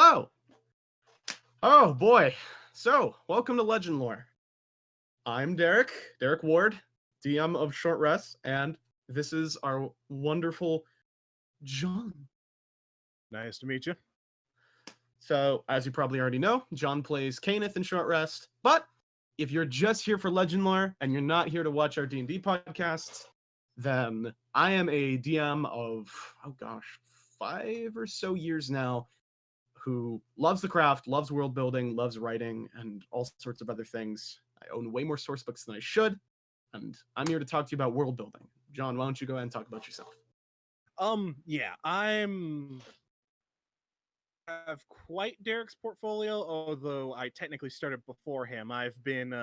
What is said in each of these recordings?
Oh, oh boy. So, welcome to Legend Lore. I'm Derek Ward, DM of Short Rest, and this is our wonderful Jon. Nice to meet you. So, as you probably already know, Jon plays Caneth in Short Rest, but if you're just here for Legend Lore and you're not here to watch our D&D podcasts, then I am a DM of, 5 or so years now, who loves the craft, loves world building, loves writing, and all sorts of other things. I own way more source books than I should, and I'm here to talk to you about world building. Jon, why don't you go ahead and talk about yourself? I'm have quite Derek's portfolio, although I technically started before him. I've been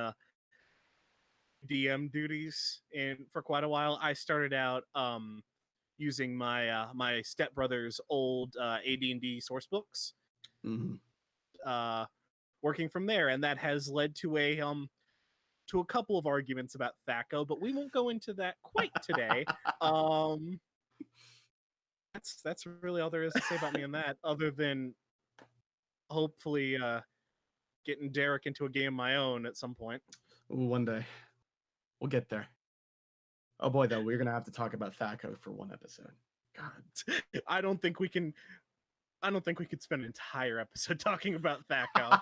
DM duties in for quite a while. I started out using my stepbrother's old AD&D source books, Mm-hmm. working from there, and that has led to a couple of arguments about THACO, but we won't go into that quite today. That's really all there is to say about me on that, other than hopefully getting Derek into a game of my own at some point. Ooh, one day. We'll get there. Oh boy, though, we're going to have to talk about THACO for one episode. God. I don't think we could spend an entire episode talking about THACO.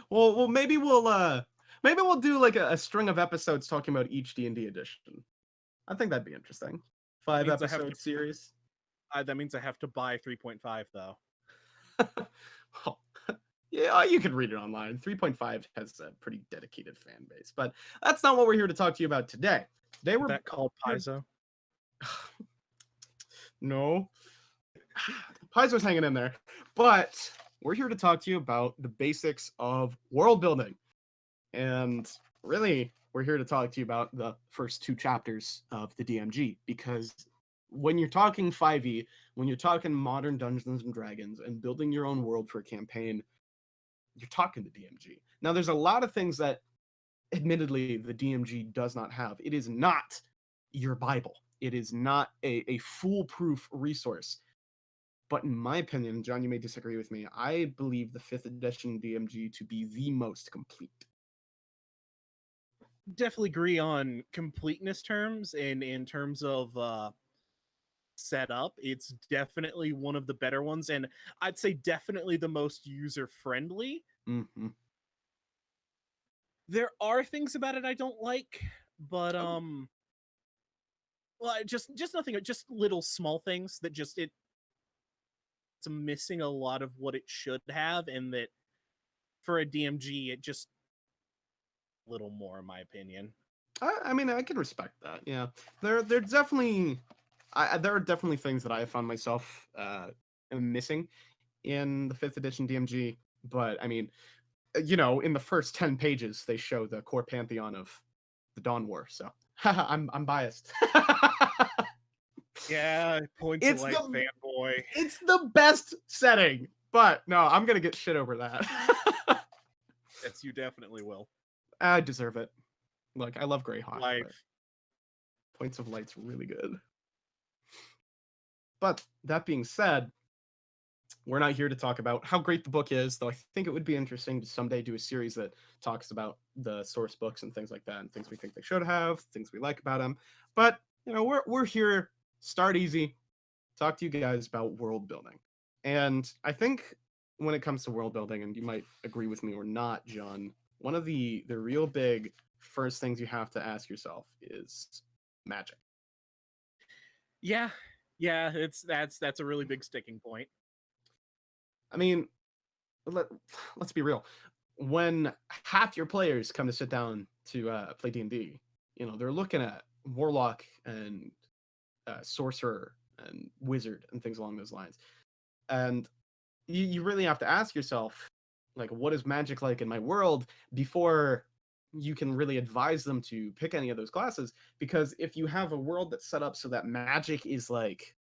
well, maybe we'll do like a string of episodes talking about each D&D edition. I think that'd be interesting. 5 episode series. That means I have to buy 3.5 though. Well, Yeah, you can read it online. 3.5 has a pretty dedicated fan base, but that's not what we're here to talk to you about today. Today we're That called here- Paizo. no. Paizo's hanging in there, but we're here to talk to you about the basics of world building. And really, we're here to talk to you about the first 2 chapters of the DMG, because when you're talking 5e, when you're talking modern Dungeons and Dragons and building your own world for a campaign, you're talking the DMG. Now, there's a lot of things that, admittedly, the DMG does not have. It is not your Bible. It is not a foolproof resource. But in my opinion, John, you may disagree with me, I believe the 5th edition DMG to be the most complete. Definitely agree on completeness terms, and in terms of setup, it's definitely one of the better ones, and I'd say definitely the most user friendly. Mm-hmm. There are things about it I don't like, but Oh. well, just nothing, just little small things that just it's missing a lot of what it should have, and that for a DMG it just a little more, in my opinion. I mean, I can respect that. Yeah, there definitely, there are definitely things that I found myself missing in the 5th edition DMG. But I mean, in the first 10 pages, they show the core pantheon of the Dawn War. So I'm biased. Yeah, points It's of light, fanboy. It's the best setting, but no, I'm gonna get shit over that. Yes, you definitely will. I deserve it. Look, I love Greyhawk, but Life. Points of Light's really good. But that being said, we're not here to talk about how great the book is, though I think it would be interesting to someday do a series that talks about the source books and things like that, and things we think they should have, things we like about them. But we're here, start easy, talk to you guys about world building. And I think when it comes to world building, and you might agree with me or not, John, one of the real big first things you have to ask yourself is magic. Yeah, that's a really big sticking point. I mean, let's be real. When half your players come to sit down to play D&D, they're looking at warlock and sorcerer and wizard and things along those lines. And you really have to ask yourself, like, what is magic like in my world before you can really advise them to pick any of those classes. Because if you have a world that's set up so that magic is like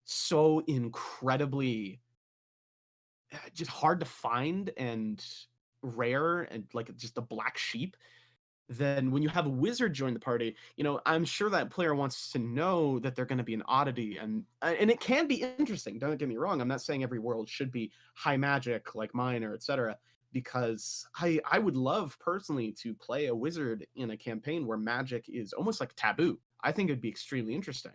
so incredibly just hard to find and rare and like just a black sheep, then when you have a wizard join the party, I'm sure that player wants to know that they're going to be an oddity, and it can be interesting. Don't get me wrong. I'm not saying every world should be high magic like mine or etc. Because I would love personally to play a wizard in a campaign where magic is almost like taboo. I think it'd be extremely interesting.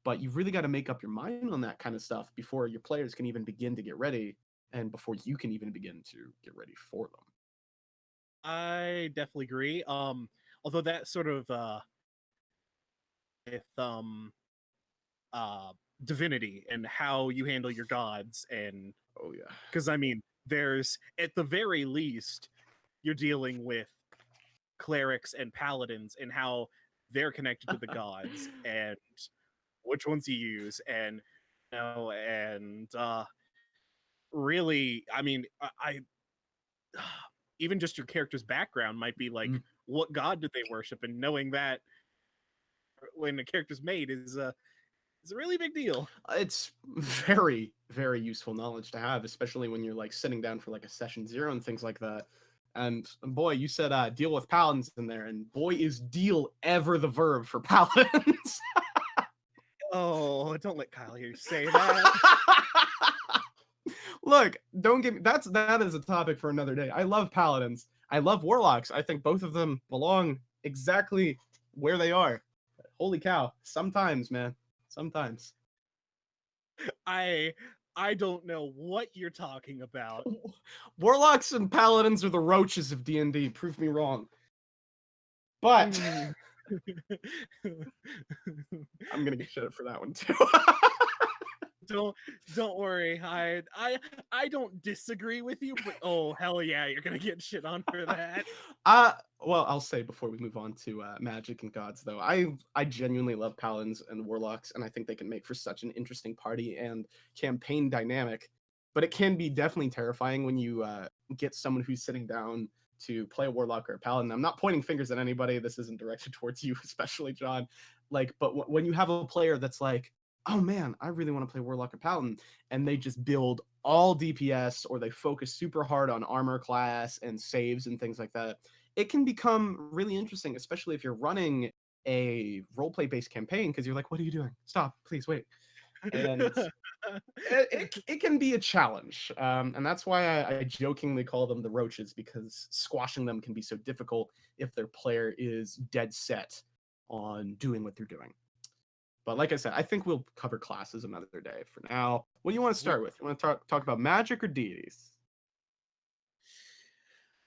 But you've really got to make up your mind on that kind of stuff before your players can even begin to get ready, and before you can even begin to get ready for them. I definitely agree. Although that sort of with uh divinity and how you handle your gods, and Oh yeah. because I mean, there's at the very least you're dealing with clerics and paladins and how they're connected to the gods and which ones you use, and and really, I mean, I even just your character's background might be like, Mm. what god did they worship, and knowing that when a character's made is a really big deal. It's very, very useful knowledge to have, especially when you're like sitting down for like a session 0 and things like that. And boy, you said deal with paladins in there, and boy is deal ever the verb for paladins. Oh, don't let Kyle hear you say that. Look, don't get me. That is a topic for another day. I love paladins. I love warlocks. I think both of them belong exactly where they are. Holy cow! Sometimes, man. Sometimes. I I don't know what you're talking about. Warlocks and paladins are the roaches of D&D. Prove me wrong. But Mm. I'm gonna get shit for that one too. don't don't worry. I don't disagree with you, but oh hell yeah, you're gonna get shit on for that. Well, I'll say before we move on to magic and gods, though, I genuinely love paladins and warlocks, and I think they can make for such an interesting party and campaign dynamic. But it can be definitely terrifying when you get someone who's sitting down to play a warlock or a paladin. I'm not pointing fingers at anybody. This isn't directed towards you, especially John. Like, but when you have a player that's like, oh man, I really want to play warlock or paladin, and they just build all DPS or they focus super hard on armor class and saves and things like that, it can become really interesting, especially if you're running a roleplay based campaign because you're like, what are you doing? Stop, please wait. And it can be a challenge. And that's why I jokingly call them the roaches, because squashing them can be so difficult if their player is dead set on doing what they're doing. But like I said, I think we'll cover classes another day. For now, what do you want to start with? You want to talk about magic or deities?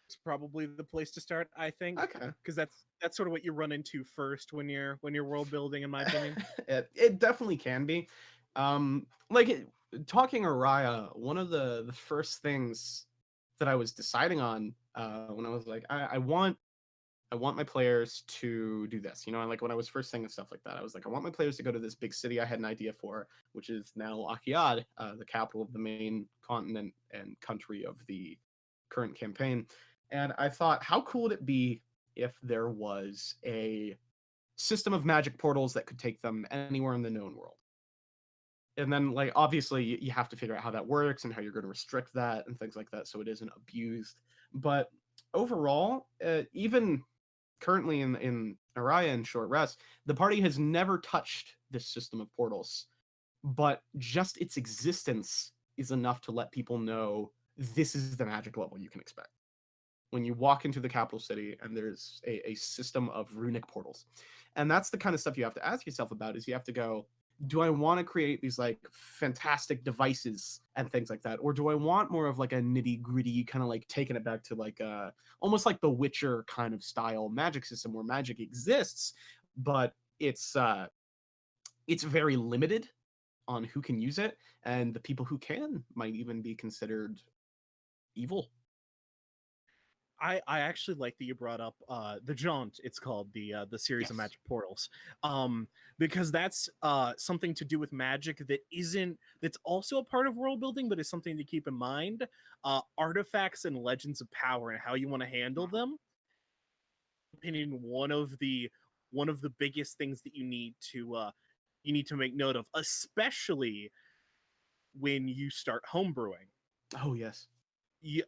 It's probably the place to start, I think, Okay. because that's sort of what you run into first when you're world building, in my opinion. It definitely can be. Like talking Araya, one of the first things that I was deciding on when I was like, I want my players to do this. You know, like when I was first saying stuff like that, I was like, I want my players to go to this big city I had an idea for, which is now Akiad, the capital of the main continent and country of the current campaign. And I thought, how cool would it be if there was a system of magic portals that could take them anywhere in the known world? And then, like, obviously, you have to figure out how that works and how you're going to restrict that and things like that so it isn't abused. But overall, even currently in Araya and Short Rest, the party has never touched this system of portals, but just its existence is enough to let people know this is the magic level you can expect when you walk into the capital city and there's a system of runic portals. And that's the kind of stuff you have to ask yourself about, is you have to go, do I want to create these like fantastic devices and things like that, or do I want more of like a nitty gritty kind of like taking it back to like almost like the Witcher kind of style magic system where magic exists, but it's very limited on who can use it, and the people who can might even be considered evil. I actually like that you brought up the Jaunt. It's called the series of Yes. magic portals, because that's something to do with magic that's also a part of world building, but is something to keep in mind. Artifacts and legends of power and how you want to handle them. Opinion, one of the biggest things that you need to make note of, especially when you start homebrewing. Oh yes. Yeah,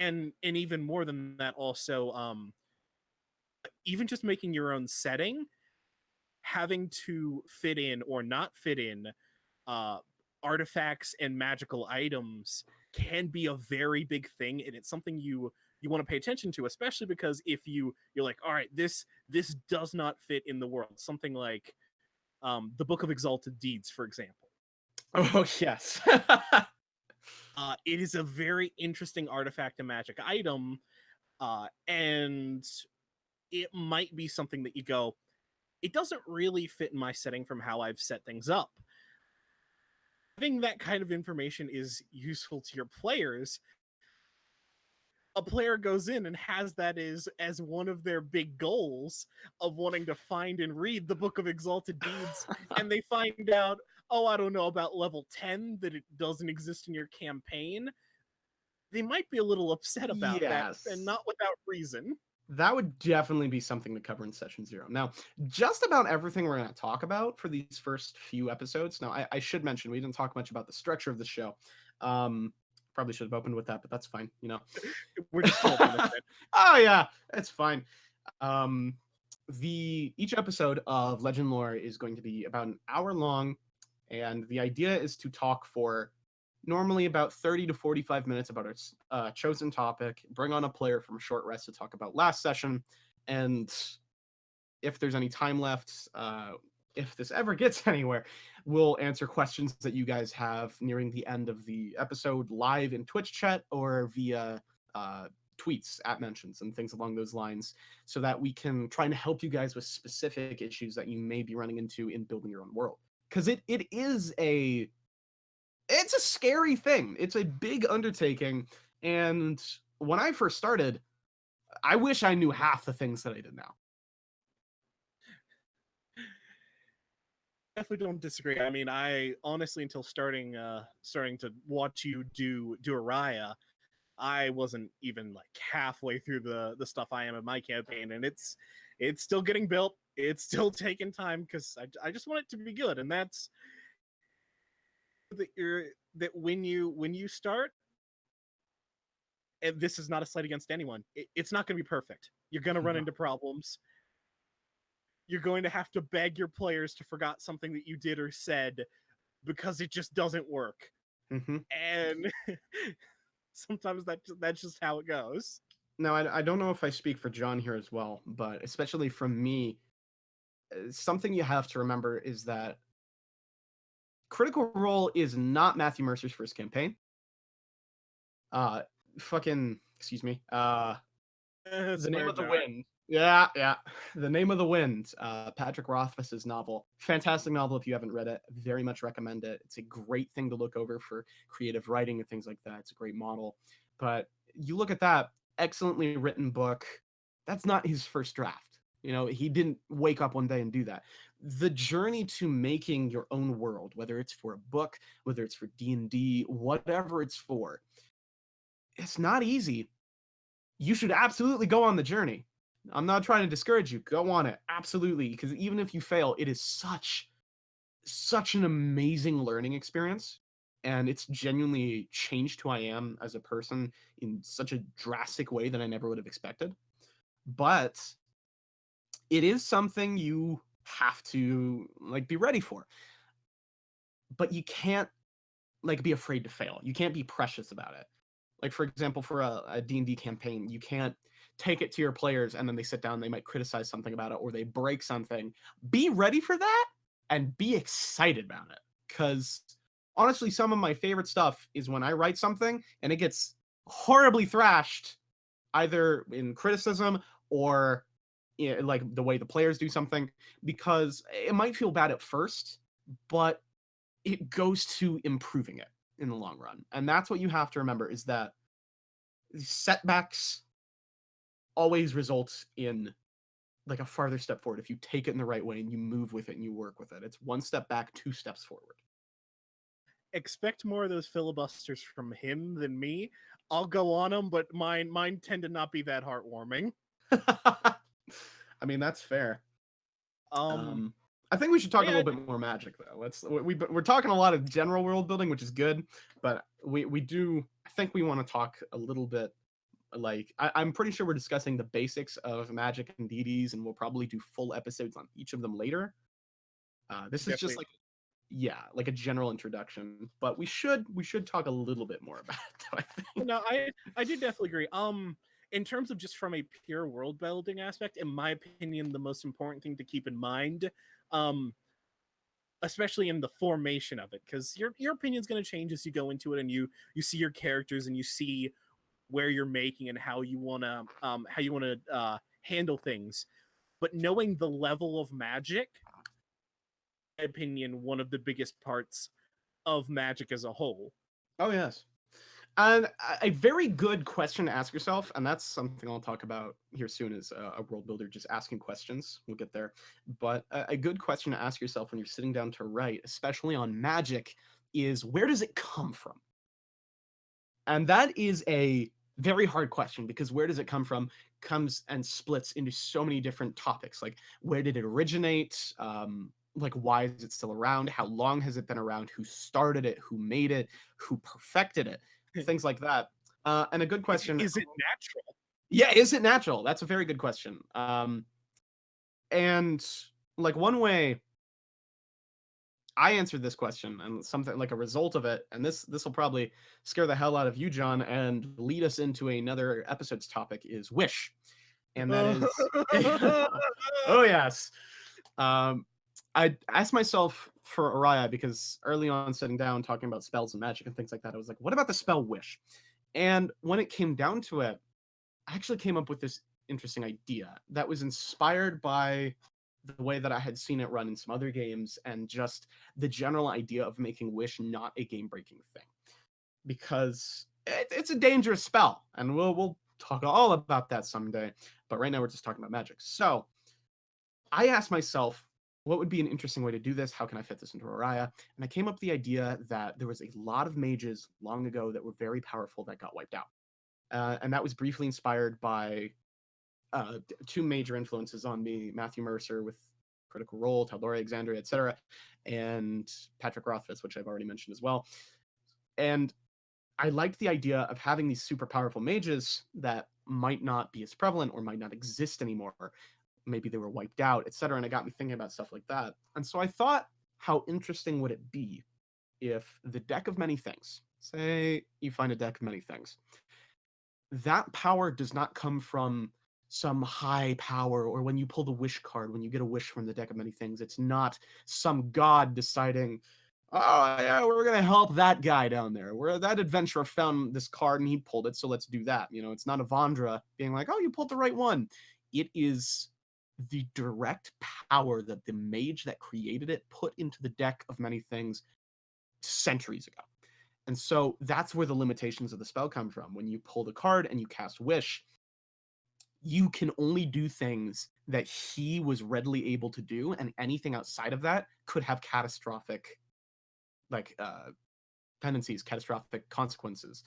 and even more than that, also, even just making your own setting, having to fit in or not fit in uh, artifacts and magical items can be a very big thing, and it's something you want to pay attention to, especially because if you're like, all right, this does not fit in the world. Something like the Book of Exalted Deeds, for example. Oh yes. It is a very interesting artifact and magic item, and it might be something that you go, it doesn't really fit in my setting from how I've set things up. Having that kind of information is useful to your players. A player goes in and has that as one of their big goals of wanting to find and read the Book of Exalted Deeds, and they find out, oh, I don't know, about level 10 that it doesn't exist in your campaign. They might be a little upset about that, and Yes. not without reason. That would definitely be something to cover in session 0. Now, just about everything we're going to talk about for these first few episodes. Now, I should mention we didn't talk much about the structure of the show. Um, Probably should have opened with that, but that's fine. You know. We're just talking about it. Oh yeah, that's fine. Um, the each episode of Legend Lore is going to be about an hour long, and the idea is to talk for normally about 30 to 45 minutes about our chosen topic, bring on a player from Short Rest to talk about last session, and if there's any time left, if this ever gets anywhere, we'll answer questions that you guys have nearing the end of the episode live in Twitch chat or via uh, tweets at mentions and things along those lines, so that we can try and help you guys with specific issues that you may be running into in building your own world. Because it is a it's a scary thing. It's a big undertaking. And when I first started, I wish I knew half the things that I did now. Definitely don't disagree. I mean, I honestly, until starting to watch you do Araya, I wasn't even like halfway through the stuff I am in my campaign, and it's still getting built. It's still taking time because I just want it to be good, and that's that you're that when you start, and this is not a slight against anyone, it's not going to be perfect. You're going to run into problems. You're going to have to beg your players to forget something that you did or said because it just doesn't work. Mm-hmm. And sometimes that's just how it goes. Now, I don't know if I speak for Jon here as well, but especially from me, something you have to remember is that Critical Role is not Matthew Mercer's first campaign. Uh, excuse me. The Name of the Wind. Yeah, yeah. The Name of the Wind. Patrick Rothfuss's novel. Fantastic novel if you haven't read it. Very much recommend it. It's a great thing to look over for creative writing and things like that. It's a great model. But you look at that excellently written book. That's not his first draft. You know, he didn't wake up one day and do that. The journey to making your own world, whether it's for a book, whether it's for D&D, whatever it's for, it's not easy. You should absolutely go on the journey. I'm not trying to discourage you. Go on it. Absolutely. Because even if you fail, it is such an amazing learning experience. And it's genuinely changed who I am as a person in such a drastic way that I never would have expected. But it is something you have to like be ready for. But you can't like be afraid to fail. You can't be precious about it. Like, for example, for a D&D campaign, you can't take it to your players and then they sit down, they might criticize something about it or they break something. Be ready for that and be excited about it. Because honestly, some of my favorite stuff is when I write something and it gets horribly thrashed, either in criticism or like the way the players do something, because it might feel bad at first, but it goes to improving it in the long run. And that's what you have to remember is that setbacks always result in like a farther step forward if you take it in the right way and you move with it and you work with it. It's one step back, two steps forward. Expect more of those filibusters from him than me. I'll go on them, but mine tend to not be that heartwarming. I mean, that's fair. Um, I think we should talk a yeah, little bit more magic though. We're talking a lot of general world building, which is good, but we do I think we want to talk a little bit like I'm pretty sure we're discussing the basics of magic and deities, and we'll probably do full episodes on each of them later. This is just definitely. like like a general introduction, but we should talk a little bit more about it, though, I think. No, I do definitely agree. In terms of just from a pure world building aspect, in my opinion, the most important thing to keep in mind, um, especially in the formation of it, because your opinion's going to change as you go into it, and you see your characters and you see where you're making and how you want to handle things. But knowing the level of magic, in my opinion, one of the biggest parts of magic as a whole. Oh yes. And a very good question to ask yourself, and that's something I'll talk about here soon, is a world builder just asking questions. We'll get there. But a good question to ask yourself when you're sitting down to write, especially on magic, is where does it come from? And that is a very hard question because where does it come from comes and splits into so many different topics. Like, where did it originate? Like, why is it still around? How long has it been around? Who started it? Who made it? Who perfected it? Things like that. And a good question. Is it natural? Yeah, is it natural? That's a very good question. And like one way I answered this question and something like a result of it, and this will probably scare the hell out of you, Jon, and lead us into another episode's topic is wish. And that is oh yes. I asked myself for Araya because early on sitting down talking about spells and magic and things like that, I was like, what about the spell wish? And when it came down to it, I actually came up with this interesting idea that was inspired by the way that I had seen it run in some other games, and just the general idea of making Wish not a game-breaking thing. Because it's a dangerous spell, and we'll talk all about that someday. But right now we're just talking about magic. So I asked myself, what would be an interesting way to do this? How can I fit this into Araya? And I came up with the idea that there was a lot of mages long ago that were very powerful that got wiped out. And that was briefly inspired by two major influences on me: Matthew Mercer with Critical Role, Tal'Dorei, Exandria, etc., and Patrick Rothfuss, which I've already mentioned as well. And I liked the idea of having these super powerful mages that might not be as prevalent or might not exist anymore. Maybe they were wiped out, etc. And it got me thinking about stuff like that. And so I thought, how interesting would it be if the deck of many things, say you find a deck of many things, that power does not come from some high power, or when you pull the wish card, when you get a wish from the deck of many things, it's not some god deciding, oh yeah, we're gonna help that guy down there, where that adventurer found this card and he pulled it, so let's do that. It's not Avandra being like, oh, you pulled the right one. It is the direct power that the mage that created it put into the deck of many things centuries ago. And so that's where the limitations of the spell come from. When you pull the card and you cast Wish, you can only do things that he was readily able to do, and anything outside of that could have catastrophic, tendencies, catastrophic consequences.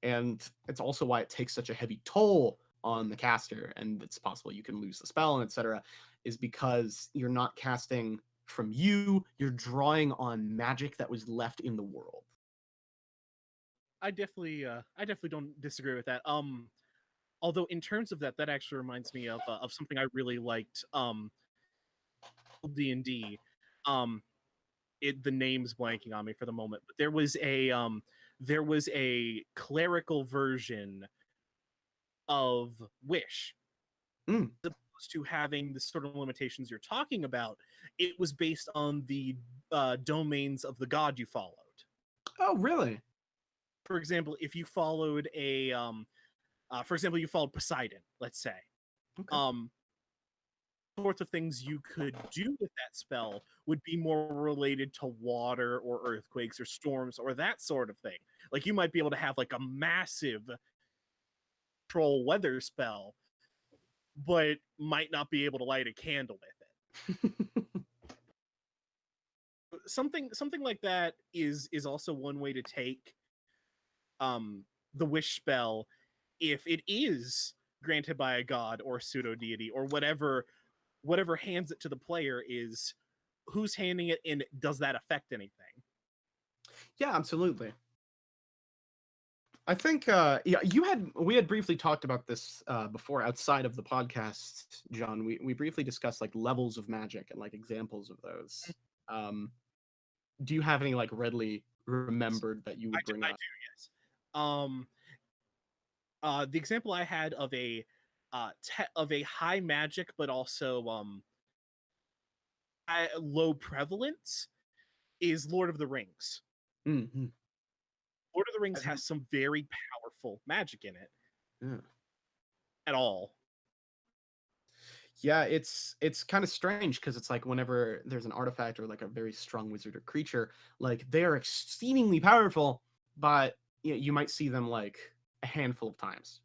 And it's also why it takes such a heavy toll on the caster, and it's possible you can lose the spell, and etc., is because you're not casting from you, you're drawing on magic that was left in the world. I definitely don't disagree with that. Although in terms of that actually reminds me of something I really liked. D&D. The name's blanking on me for the moment, but there was a clerical version of Wish. Mm. As opposed to having the sort of limitations you're talking about, it was based on the domains of the god you followed. Oh, really? For example, if you followed you followed Poseidon, let's say. Okay. Sorts of things you could do with that spell would be more related to water or earthquakes or storms or that sort of thing. Like you might be able to have like a massive troll weather spell, but might not be able to light a candle with it. Something like that is also one way to take the wish spell if it is granted by a god or pseudo deity or whatever hands it to the player is who's handing it, and does that affect anything? Yeah, absolutely. I think we had briefly talked about this before outside of the podcast, John. We briefly discussed like levels of magic and like examples of those. Do you have any like readily remembered that you would bring I up? do, yes. The example I had of a high magic but also low prevalence is Lord of the Rings. Mm-hmm. Lord of the Rings has some very powerful magic in it. Yeah. At all. Yeah, it's kind of strange because it's like whenever there's an artifact or like a very strong wizard or creature, like they are exceedingly powerful, but you might see them like a handful of times.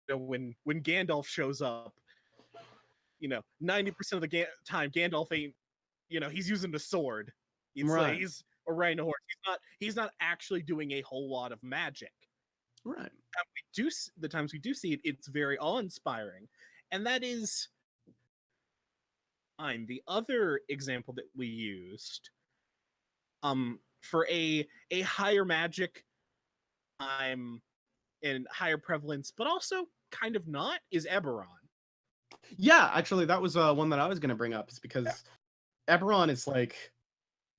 When Gandalf shows up, 90% of the time Gandalf ain't, he's using the sword. Right. He's riding a horse. He's not actually doing a whole lot of magic. Right. And the times we do see it, it's very awe-inspiring. And that is fine. The other example that we used, for a higher magic, and higher prevalence, but also kind of not, is Eberron. Yeah, actually, that was one that I was going to bring up, is because Eberron is like,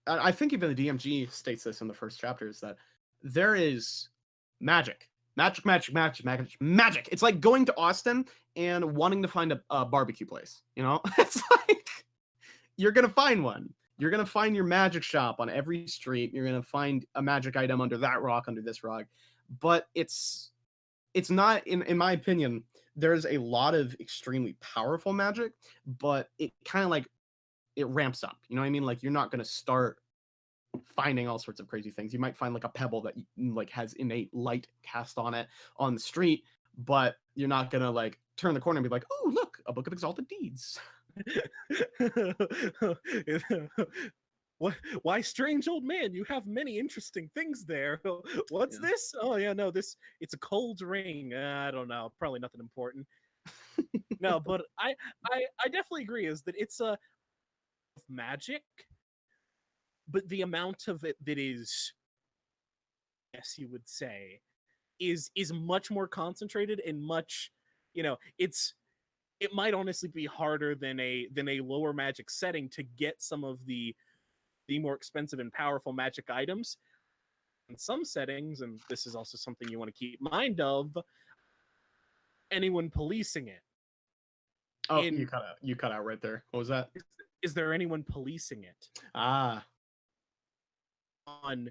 I think even the DMG states this in the first chapters, that there is magic. Magic. It's like going to Austin and wanting to find a barbecue place, It's like, you're going to find one. You're going to find your magic shop on every street. You're going to find a magic item under that rock, under this rock. But it's it's not, in my opinion, there's a lot of extremely powerful magic, but it kind of like it ramps up. You know what I mean? Like you're not gonna start finding all sorts of crazy things. You might find like a pebble that like has innate light cast on it on the street, but you're not gonna like turn the corner and be like, oh look, a book of exalted deeds. What? Why, strange old man? You have many interesting things there. What's Yeah. this? Oh yeah, no, this it's a cold ring. I don't know. Probably nothing important. No, but I definitely agree. Is that it's a magic, but the amount of it that is, yes, you would say, is much more concentrated and much, it's it might honestly be harder than a lower magic setting to get some of the more expensive and powerful magic items in some settings, and this is also something you want to keep mind of, anyone policing it. Oh, In you cut out right there. What was that? is there anyone policing it Ah. on,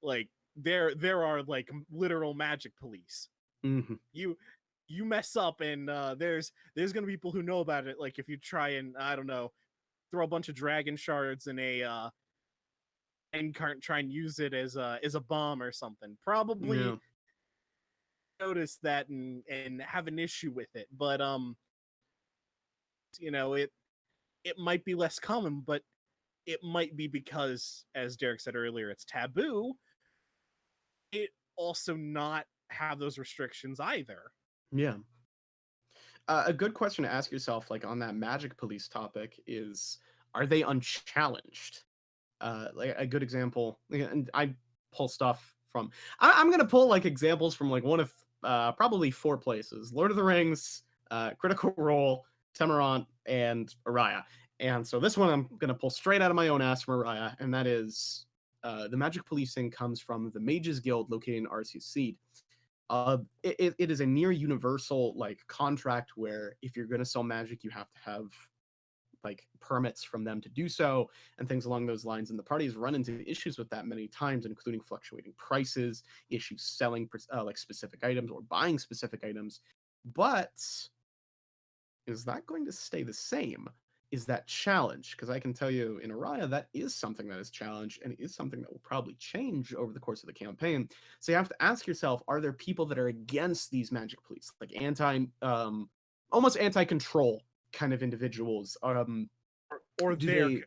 like, there are like literal magic police. Hmm. You you mess up and there's gonna be people who know about it, like if you try and, I don't know, throw a bunch of dragon shards in a and can't try and use it as a bomb or something. Yeah. Probably notice that and have an issue with it. But it might be less common, but it might be because, as Derek said earlier, it's taboo. It also not have those restrictions either. Yeah. A good question to ask yourself, like on that magic police topic, is are they unchallenged? Like a good example, and I pull stuff from. I'm gonna pull like examples from like one of probably four places: Lord of the Rings, Critical Role, Temerant, and Araya. And so this one I'm gonna pull straight out of my own ass from Araya, and that is the magic policing comes from the Mages Guild located in Arceus Seed. It is a near universal like contract where if you're going to sell magic, you have to have like permits from them to do so and things along those lines. And the parties run into issues with that many times, including fluctuating prices, issues selling like specific items or buying specific items. But is that going to stay the same? Is that challenge? Because I can tell you in Araya, that is something that is challenged and it is something that will probably change over the course of the campaign. So you have to ask yourself, are there people that are against these magic police, like almost anti-control kind of individuals? Or Do their they,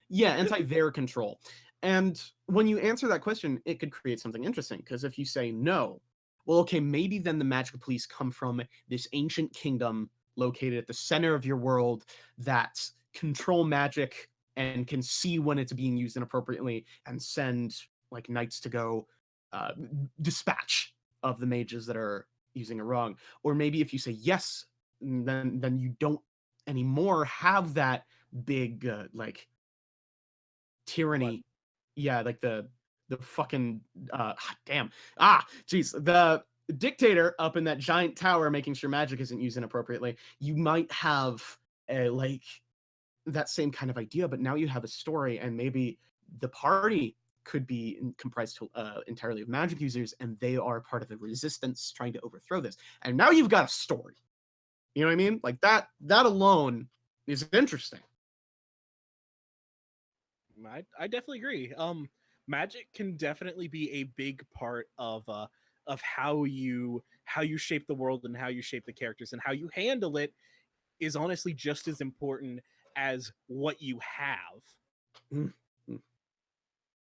yeah, anti-their control. And when you answer that question, it could create something interesting. Because if you say no, well, okay, maybe then the magical police come from this ancient kingdom located at the center of your world that control magic and can see when it's being used inappropriately and send like knights to go uh, dispatch of the mages that are using it wrong. Or maybe if you say yes, then you don't anymore have that big like what? tyranny. Yeah, like the fucking damn. Jeez, the dictator up in that giant tower making sure magic isn't used inappropriately. You might have a like that same kind of idea, but now you have a story, and maybe the party could be comprised entirely of magic users, and they are part of the resistance trying to overthrow this. And now you've got a story. You know what I mean? Like that alone is interesting. I definitely agree. Magic can definitely be a big part of how you shape the world and how you shape the characters, and how you handle it is honestly just as important as what you have. Mm, mm.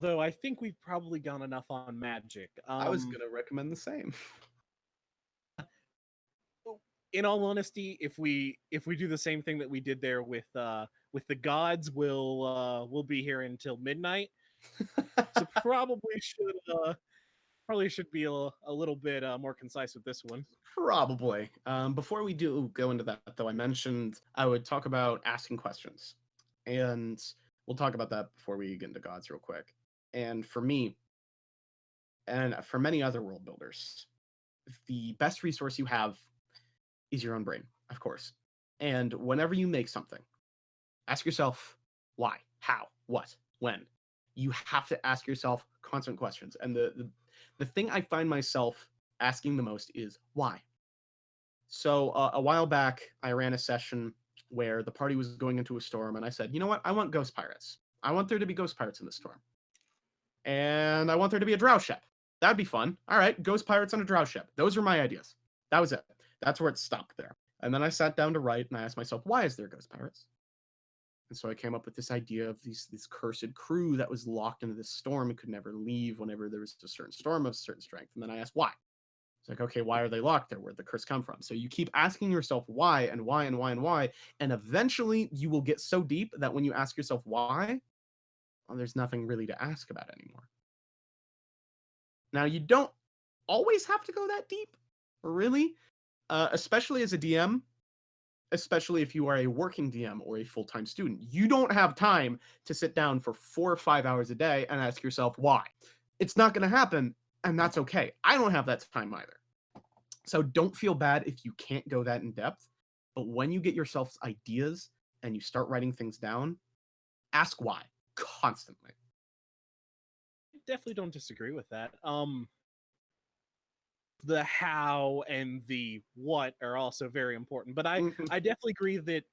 Though I think we've probably gone enough on magic. I was gonna recommend the same. In all honesty, if we do the same thing that we did there with the gods, we'll be here until midnight. So probably should be a little bit more concise with this one. Probably. Before we do go into that, though, I mentioned I would talk about asking questions, and we'll talk about that before we get into gods real quick. And for me, and for many other world builders, the best resource you have is your own brain, of course. And whenever you make something, ask yourself why, how, what, when. You have to ask yourself constant questions. And the thing I find myself asking the most is why. So a while back, I ran a session where the party was going into a storm, and I said, you know what? I want ghost pirates. I want there to be ghost pirates in the storm, and I want there to be a drow ship. That'd be fun. All right, ghost pirates on a drow ship. Those were my ideas. That was it. That's where it stopped there. And then I sat down to write, and I asked myself, why is there ghost pirates? And so I came up with this idea of this cursed crew that was locked into this storm and could never leave whenever there was a certain storm of certain strength. And then I asked why. It's like, okay, why are they locked there? Where'd the curse come from? So you keep asking yourself why and why and why and why, and eventually you will get so deep that when you ask yourself why, well, there's nothing really to ask about anymore. Now, you don't always have to go that deep, really, especially as a DM, especially if you are a working DM or a full-time student. You don't have time to sit down for 4 or 5 hours a day and ask yourself why. It's not going to happen, and that's okay. I don't have that time either. So don't feel bad if you can't go that in depth, but when you get yourself ideas and you start writing things down, ask why constantly. Definitely don't disagree with that. The how and the what are also very important, but I definitely agree that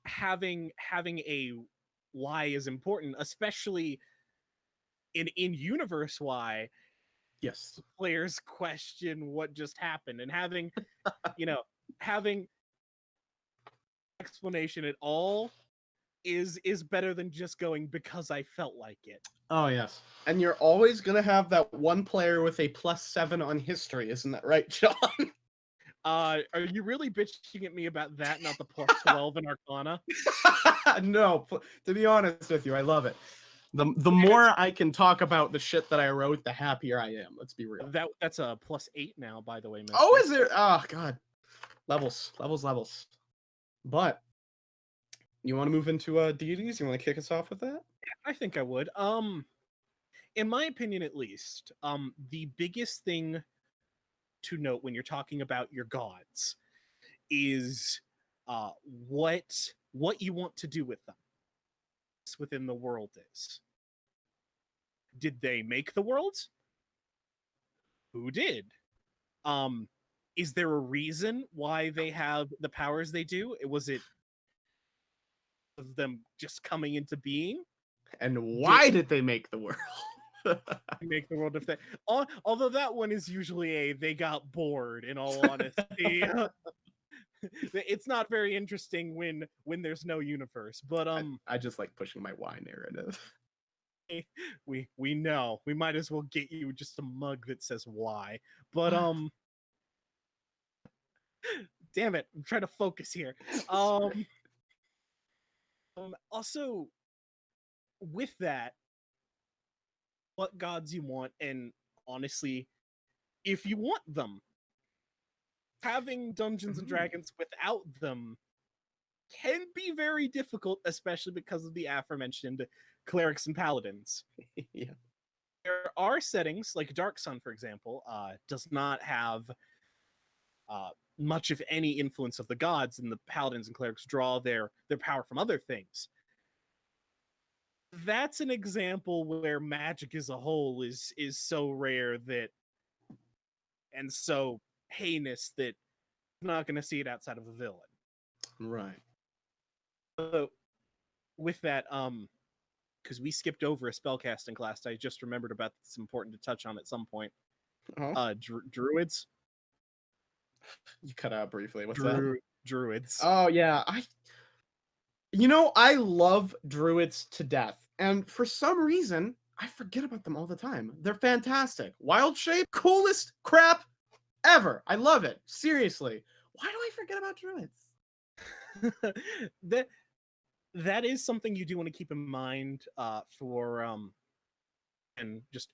having a why is important, especially in universe why Yes. players question what just happened, and having having explanation at all is better than just going because I felt like it. Oh, yes. And you're always going to have that one player with a +7 on history, isn't that right, John? Are you really bitching at me about that, not the +12 in Arcana? No, to be honest with you, I love it. The more I can talk about the shit that I wrote, the happier I am. Let's be real. That's a +8 now, by the way, mister. Oh, is there? Oh, God. Levels. But you want to move into deities? You want to kick us off with that? I think I would. In my opinion, at least, the biggest thing to note when you're talking about your gods is what you want to do with them within the world is. Did they make the world? Who did? Is there a reason why they have the powers they do? Was it of them just coming into being? And why did they make the world? Make the world if they although that one is usually a they got bored, in all honesty. It's not very interesting when there's no universe, but I just like pushing my why narrative. we know we might as well get you just a mug that says why, but damn it, I'm trying to focus here. Also with that, what gods you want, and honestly, if you want them, having Dungeons and Dragons without them can be very difficult, especially because of the aforementioned clerics and paladins. Yeah. There are settings like Dark Sun, for example, does not have much of any influence of the gods, and the paladins and clerics draw their power from other things. That's an example where magic as a whole is so rare that and so heinous that you're not going to see it outside of a villain. Right. So with that, because we skipped over a spellcasting class, I just remembered about it's important to touch on at some point. Druids. You cut out briefly. What's that? Druids. Oh yeah, I love druids to death, and for some reason I forget about them all the time. They're fantastic. Wild shape, coolest crap ever. I love it. Seriously, why do I forget about druids? that is something you do want to keep in mind for and just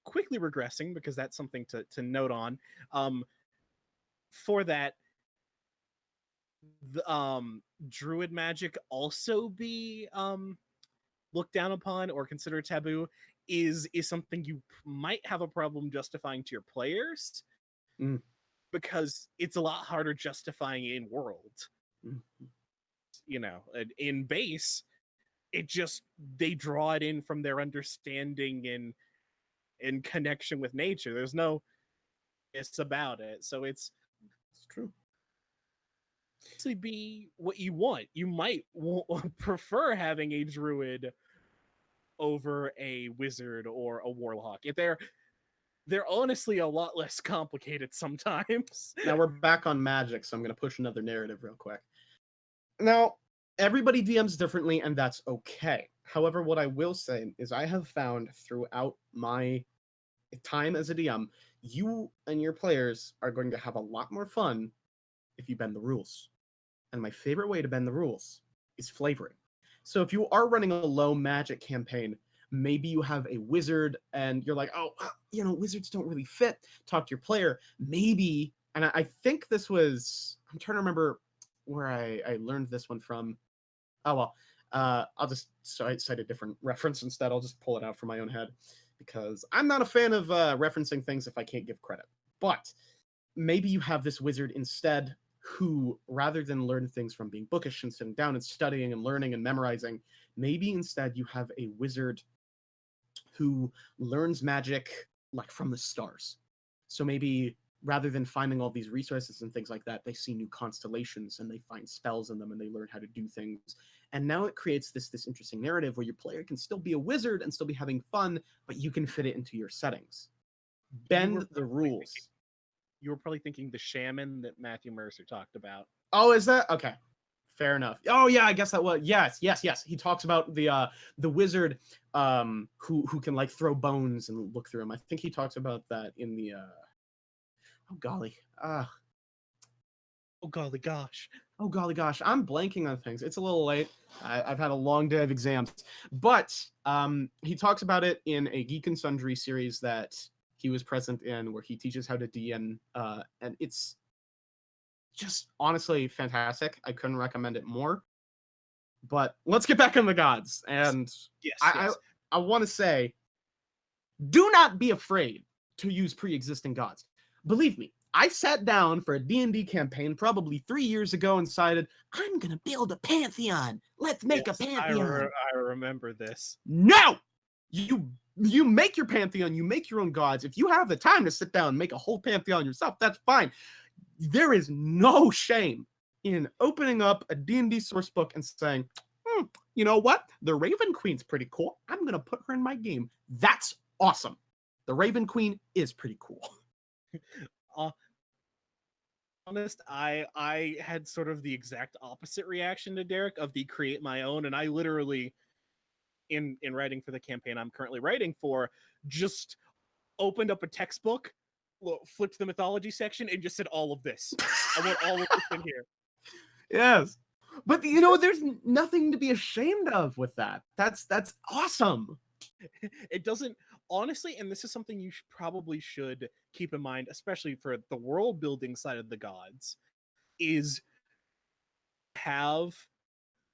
quickly regressing, because that's something to note on. For that, the druid magic also be looked down upon or considered taboo is something you might have a problem justifying to your players, because it's a lot harder justifying in world. In base, it just they draw it in from their understanding and connection with nature. There's no about it. So it's true. actually be what you want. You might prefer having a druid over a wizard or a warlock. If they're honestly a lot less complicated sometimes. Now we're back on magic, so I'm going to push another narrative real quick. Now, everybody DMs differently, and that's okay. However, what I will say is I have found throughout my time as a DM, you and your players are going to have a lot more fun if you bend the rules. And my favorite way to bend the rules is flavoring. So if you are running a low magic campaign, maybe you have a wizard and you're like, oh, wizards don't really fit. Talk to your player. Maybe, and I think this was, I'm trying to remember where I learned this one from. Oh, well, I'll just cite a different reference instead. I'll just pull it out from my own head because I'm not a fan of referencing things if I can't give credit. But maybe you have this wizard instead who, rather than learn things from being bookish and sitting down and studying and learning and memorizing, maybe instead you have a wizard who learns magic like from the stars. So maybe rather than finding all these resources and things like that, they see new constellations and they find spells in them and they learn how to do things. And now it creates this interesting narrative where your player can still be a wizard and still be having fun, but you can fit it into your settings. Bend the rules. You were probably thinking the shaman that Matthew Mercer talked about. Oh, is that? Okay. Fair enough. Oh yeah, I guess that was yes. He talks about the wizard who can like throw bones and look through them. I think he talks about that in the oh golly. Oh golly gosh. Oh golly gosh. I'm blanking on things. It's a little late. I've had a long day of exams. But he talks about it in a Geek and Sundry series that he was present in where he teaches how to DM and it's just honestly fantastic. I couldn't recommend it more. But let's get back on the gods. And yes. I want to say, do not be afraid to use pre-existing gods. Believe me, I sat down for a D&D campaign probably 3 years ago and decided, I'm going to build a pantheon. Let's make a pantheon. I remember this. No! You make your pantheon, you make your own gods. If you have the time to sit down and make a whole pantheon yourself, that's fine. There is no shame in opening up a D&D source book and saying, you know what? The Raven Queen's pretty cool. I'm going to put her in my game. That's awesome. The Raven Queen is pretty cool. Honest, I had sort of the exact opposite reaction to Derek of the create my own, and I literally, in writing for the campaign I'm currently writing for, just opened up a textbook, flipped the mythology section, and just said all of this. I want all of this in here. Yes. But there's nothing to be ashamed of with that. That's awesome. It doesn't, honestly, and this is something you probably should keep in mind, especially for the world building side of the gods, is have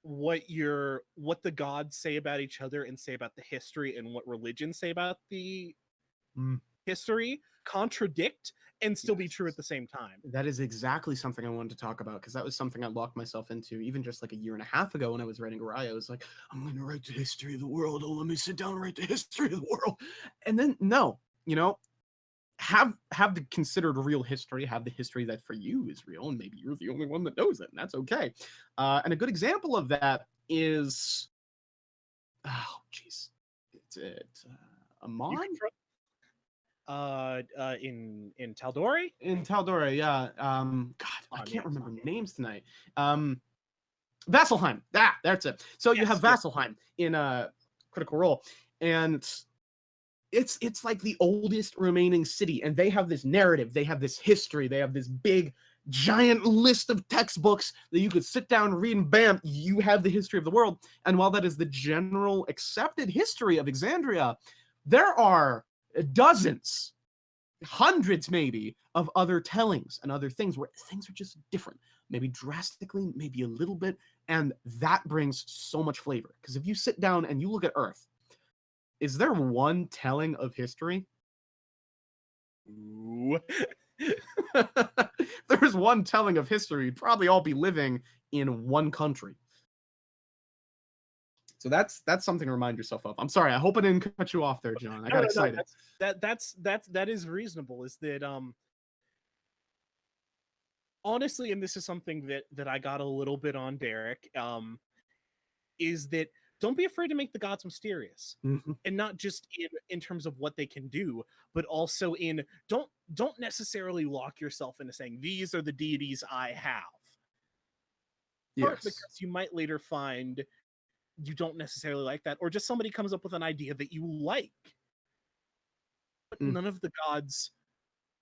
what the gods say about each other and say about the history and what religions say about the history contradict and still be true at the same time. That is exactly something I wanted to talk about because that was something I locked myself into even just like a year and a half ago when I was writing Araya. I was like, I'm going to write the history of the world. Oh, let me sit down and write the history of the world. And then no, have the considered real history, have the history that for you is real, and maybe you're the only one that knows it, and that's okay. And a good example of that is, oh, jeez, it's Amon? In Tal'Dorei? In Tal'Dorei, yeah. God, I can't remember names tonight. Vasselheim. That's it. So you have Vasselheim in Critical Role, and it's like the oldest remaining city, and they have this narrative, they have this history, they have this big giant list of textbooks that you could sit down and read, and bam, you have the history of the world. And while that is the general accepted history of Exandria, there are dozens, hundreds maybe, of other tellings and other things where things are just different, maybe drastically, maybe a little bit, and that brings so much flavor. Because if you sit down and you look at Earth, is there one telling of history? Ooh. If there's one telling of history, you'd probably all be living in one country. So that's something to remind yourself of. I'm sorry, I hope I didn't cut you off there, John. I got excited. That is reasonable. Is that honestly, and this is something that I got a little bit on Derek, is that don't be afraid to make the gods mysterious. Mhm. And not just in terms of what they can do, but also in don't necessarily lock yourself into saying these are the deities I have. Part Yes. because you might later find you don't necessarily like that, or just somebody comes up with an idea that you like, but Mm. none of the gods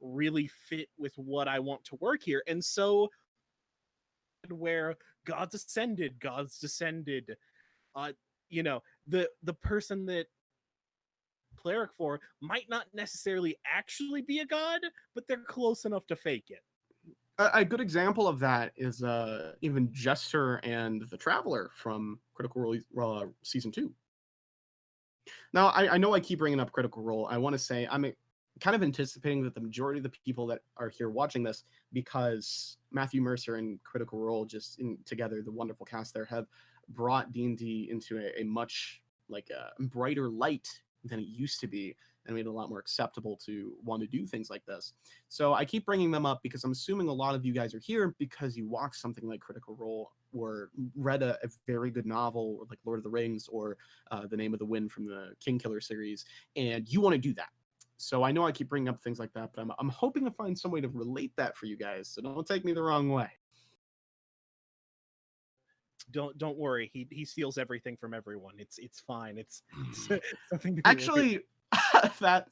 really fit with what I want to work here. And so where gods descended, uh, the person that cleric for might not necessarily actually be a god, but they're close enough to fake it. A good example of that is even Jester and the Traveler from Critical Role season 2. Now, I know I keep bringing up Critical Role. I want to say kind of anticipating that the majority of the people that are here watching this, because Matthew Mercer and Critical Role together, the wonderful cast there, have brought D&D into a much brighter light than it used to be, and made it a lot more acceptable to want to do things like this. So I keep bringing them up because I'm assuming a lot of you guys are here because you watched something like Critical Role or read a very good novel like Lord of the Rings or The Name of the Wind from the King Killer series, and you want to do that. So I know I keep bringing up things like that, but I'm hoping to find some way to relate that for you guys. So don't take me the wrong way. Don't worry, he steals everything from everyone. It's fine. It's something to be worried. Actually, that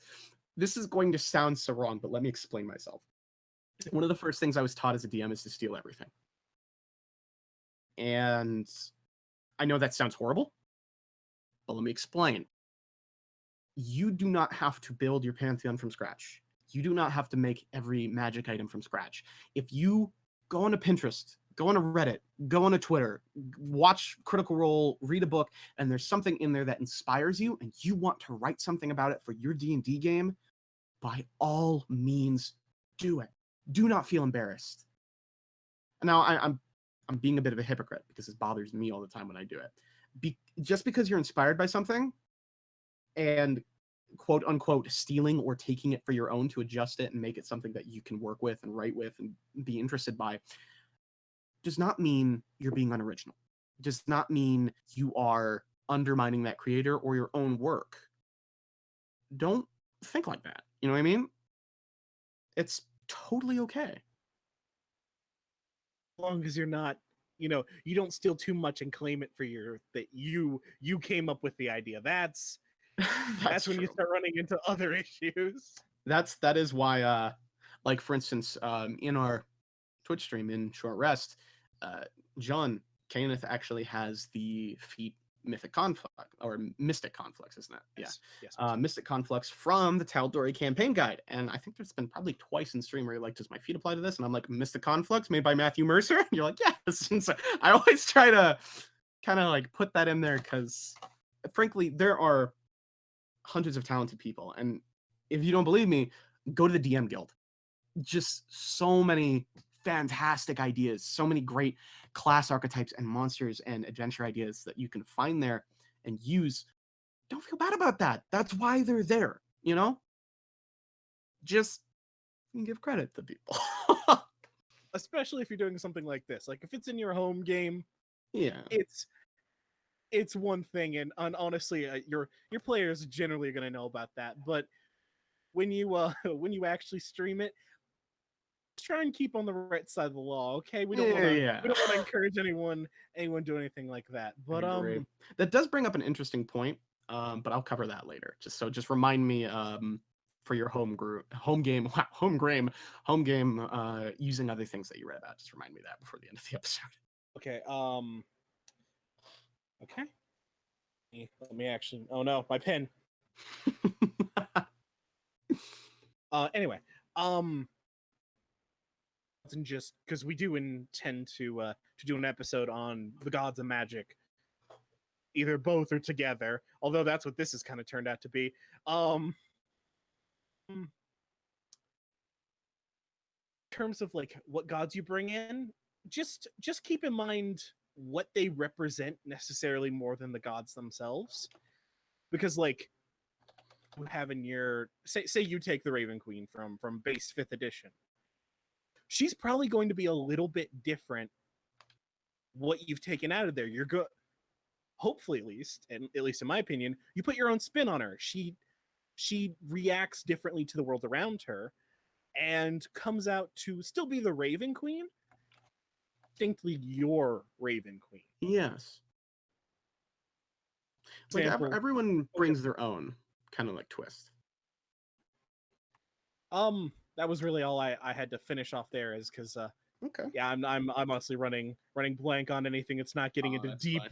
this is going to sound so wrong, but let me explain myself. One of the first things I was taught as a DM is to steal everything. And I know that sounds horrible, but let me explain. You do not have to build your pantheon from scratch. You do not have to make every magic item from scratch. If you go onto Pinterest, go onto Reddit, go onto Twitter, watch Critical Role, read a book, and there's something in there that inspires you and you want to write something about it for your D&D game, by all means do it. Do not feel embarrassed. Now I'm being a bit of a hypocrite because this bothers me all the time when I do it. Just because you're inspired by something and quote unquote stealing or taking it for your own to adjust it and make it something that you can work with and write with and be interested by does not mean you're being unoriginal. Does not mean you are undermining that creator or your own work. Don't think like that. You know what I mean? It's totally okay. As long as you're not, you don't steal too much and claim it for that you came up with the idea. That's That's when you true. start running into other issues. That is why like for instance in our Twitch stream in Short Rest, John Kenneth actually has the feat Mythic Conflict or Mystic Conflicts, isn't it? Yes. Mystic Conflicts from the Tal'Dorei campaign guide, and I think there's been probably twice in stream where you're like, "Does my feat apply to this?" And I'm like, "Mystic Conflicts made by Matthew Mercer," and you're like, "Yes." And so I always try to kind of like put that in there because, frankly, there are hundreds of talented people, and if you don't believe me, go to the DM Guild. Just so many fantastic ideas, so many great class archetypes and monsters and adventure ideas that you can find there and use. Don't feel bad about that. That's why they're there, you know? Just give credit to people. Especially if you're doing something like this. Like if it's in your home game, Yeah. it's one thing, and honestly, your players generally are going to know about that. But when you when you actually stream it, try and keep on the right side of the law. Okay, we don't want to encourage anyone do anything like that. But I agree. That does bring up an interesting point, but I'll cover that later. Just remind me for your home game using other things that you read about. Just remind me that before the end of the episode. Okay. Okay. Let me actually. Oh no, my pen. Anyway, and just because we do intend to do an episode on the gods of magic, either both or together. Although that's what this has kind of turned out to be. In terms of like what gods you bring in, just keep in mind what they represent necessarily more than the gods themselves, because like you have in your say you take the Raven Queen from base 5th edition. she's probably going to be a little bit different what you've taken out of there. You're good, hopefully, at least, and at least in my opinion, you put your own spin on her. She reacts differently to the world around her and comes out to still be the Raven Queen, distinctly your Raven Queen. Yes. Like Example. everyone brings their own kind of like twist. That was really all I had to finish off there, is because Okay. yeah, I'm honestly running blank on anything. It's not getting into That's deep fine.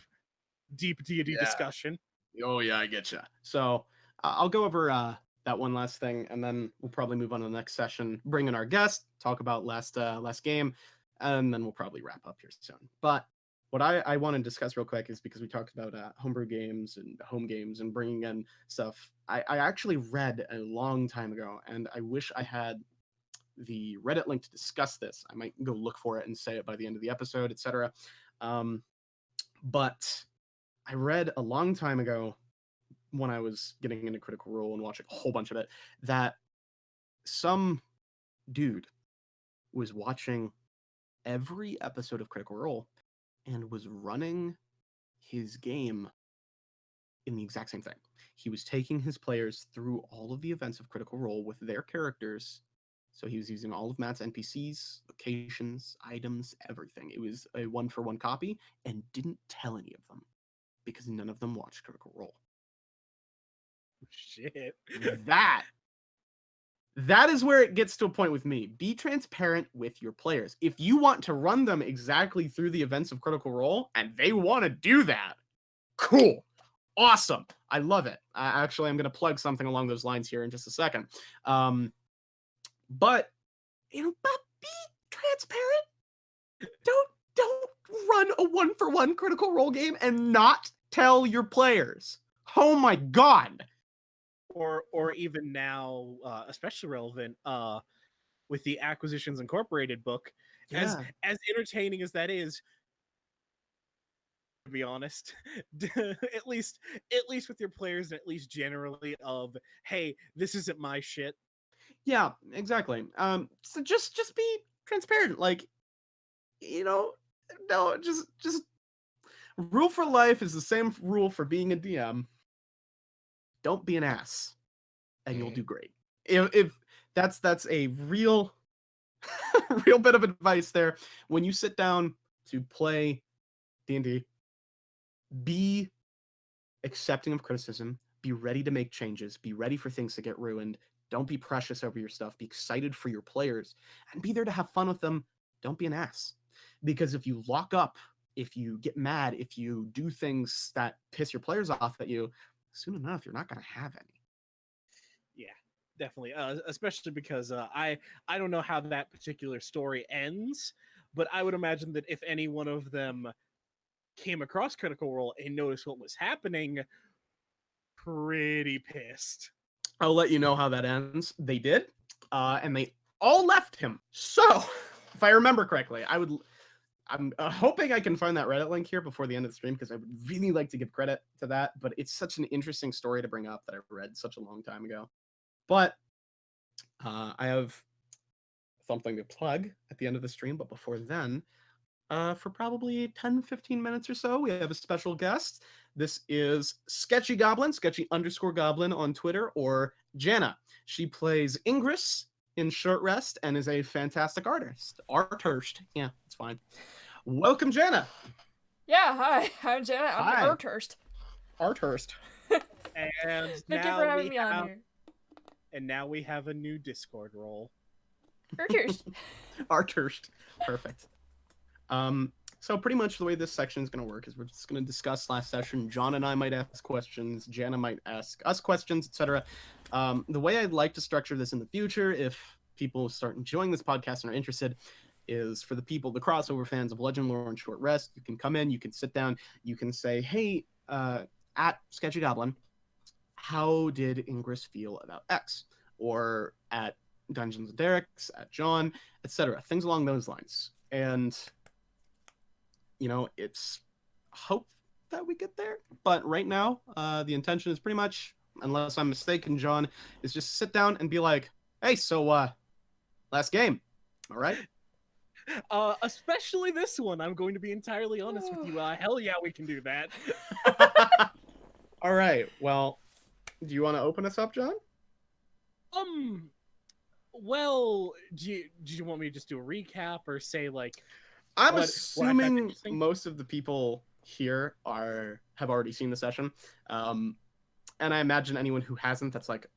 deity Yeah. discussion. Oh yeah, I get you. So I'll go over that one last thing, and then we'll probably move on to the next session, bring in our guest, talk about last game, and then we'll probably wrap up here soon. But what I want to discuss real quick is, because we talked about homebrew games and home games and bringing in stuff. I actually read a long time ago, and I wish I had the Reddit link to discuss this. I might go look for it and say it by the end of the episode, etc. But I read a long time ago, when I was getting into Critical Role and watching a whole bunch of it, that some dude was watching every episode of Critical Role and was running his game in the exact same thing. He was taking his players through all of the events of Critical Role with their characters. So he was using all of Matt's NPCs, locations, items, everything. It was a one-for-one copy, and didn't tell any of them because none of them watched Critical Role. Shit. That is where it gets to a point with me. Be transparent with your players. If you want to run them exactly through the events of Critical Role and they want to do that, cool. Awesome. I love it. Actually, I'm going to plug something along those lines here in just a second. But be transparent. Don't run a one-for-one Critical Role game and not tell your players. Oh my God. Or even now, especially relevant with the Acquisitions Incorporated book. As entertaining as that is, to be honest, at least with your players, and at least generally, of, hey, this isn't my shit. Yeah, exactly. So just be transparent. Like, no, just rule for life is the same rule for being a DM. Don't be an ass, and you'll do great. If that's a real real bit of advice there. When you sit down to play D&D, be accepting of criticism, be ready to make changes, be ready for things to get ruined. Don't be precious over your stuff. Be excited for your players and be there to have fun with them. Don't be an ass. Because if you lock up, if you get mad, if you do things that piss your players off at you, soon enough, you're not going to have any. Yeah, definitely. Especially because I don't know how that particular story ends, but I would imagine that if any one of them came across Critical Role and noticed what was happening, pretty pissed. I'll let you know how that ends. They did, and they all left him. So, if I remember correctly, I'm hoping I can find that Reddit link here before the end of the stream, because I would really like to give credit to that. But it's such an interesting story to bring up that I read such a long time ago. But I have something to plug at the end of the stream. But before then, for probably 10-15 minutes or so, we have a special guest. This is Sketchy Goblin, Sketchy_Goblin on Twitter, or Janna. She plays Ingris in Short Rest and is a fantastic artist. Yeah, it's fine. Welcome, Janna. Yeah, hi. I'm Janna. I'm Hi. the Arthurst. Arthurst. And Thank you for having me on here. And now we have a new Discord role. Arthurst. Arthurst. Perfect. So pretty much the way this section is going to work is we're just going to discuss last session. Jon and I might ask questions. Janna might ask us questions, etc. The way I'd like to structure this in the future, if people start enjoying this podcast and are interested, is for the crossover fans of Legend Lore and Short Rest. You can come in, you can sit down, you can say, hey, at Sketchy Goblin, how did Ingris feel about X? Or at Dungeons and Derek's, at Jon, etc. Things along those lines. And it's hope that we get there. But right now, the intention is pretty much, unless I'm mistaken, Jon, is just sit down and be like, hey, so last game, all right? Especially this one. I'm going to be entirely honest with you. Hell yeah, we can do that. All right. Well, do you want to open us up, John? Well, do you want me to just do a recap or say like I'm what I found assuming interesting? most of the people here have already seen the session, and I imagine anyone who hasn't, that's like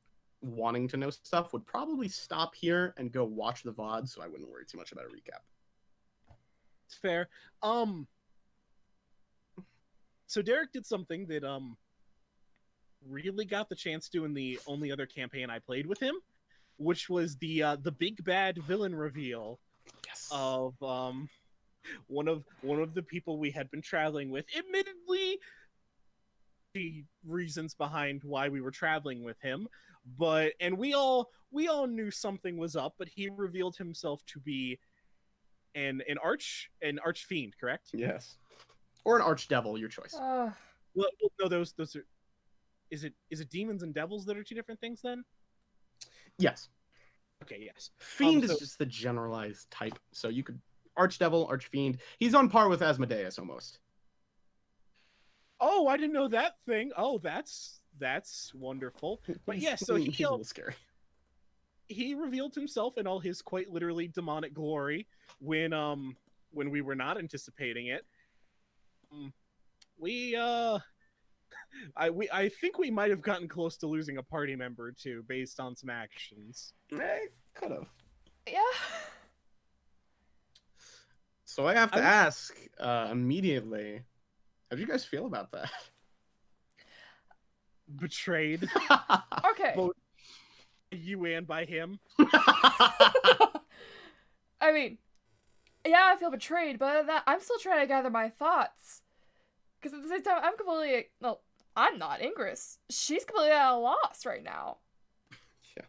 wanting to know stuff, would probably stop here and go watch the VOD. So I wouldn't worry too much about a recap. It's fair. So Derek did something that really got the chance to in the only other campaign I played with him, which was the big bad villain reveal Yes. of one of the people we had been traveling with. Admittedly, the reasons behind why we were traveling with him, and we all knew something was up, but he revealed himself to be an arch fiend, correct? Yes. Or an archdevil, your choice. Well, no, those are. Is it demons and devils that are two different things then? Yes. Okay, yes. Fiend is just the generalized type. So you could archdevil, archfiend. He's on par with Asmodeus almost. Oh, I didn't know that thing. Oh, that's wonderful. But yeah, so he's a little scary. He revealed himself in all his quite literally demonic glory when we were not anticipating it. I think we might have gotten close to losing a party member too, based on some actions. Could have. Yeah. So I have to ask immediately, how do you guys feel about that? Betrayed. Okay. Both you and by him. I mean, yeah, I feel betrayed, but I'm still trying to gather my thoughts. Because at the same time, I'm not Ingris. She's completely at a loss right now. Yeah.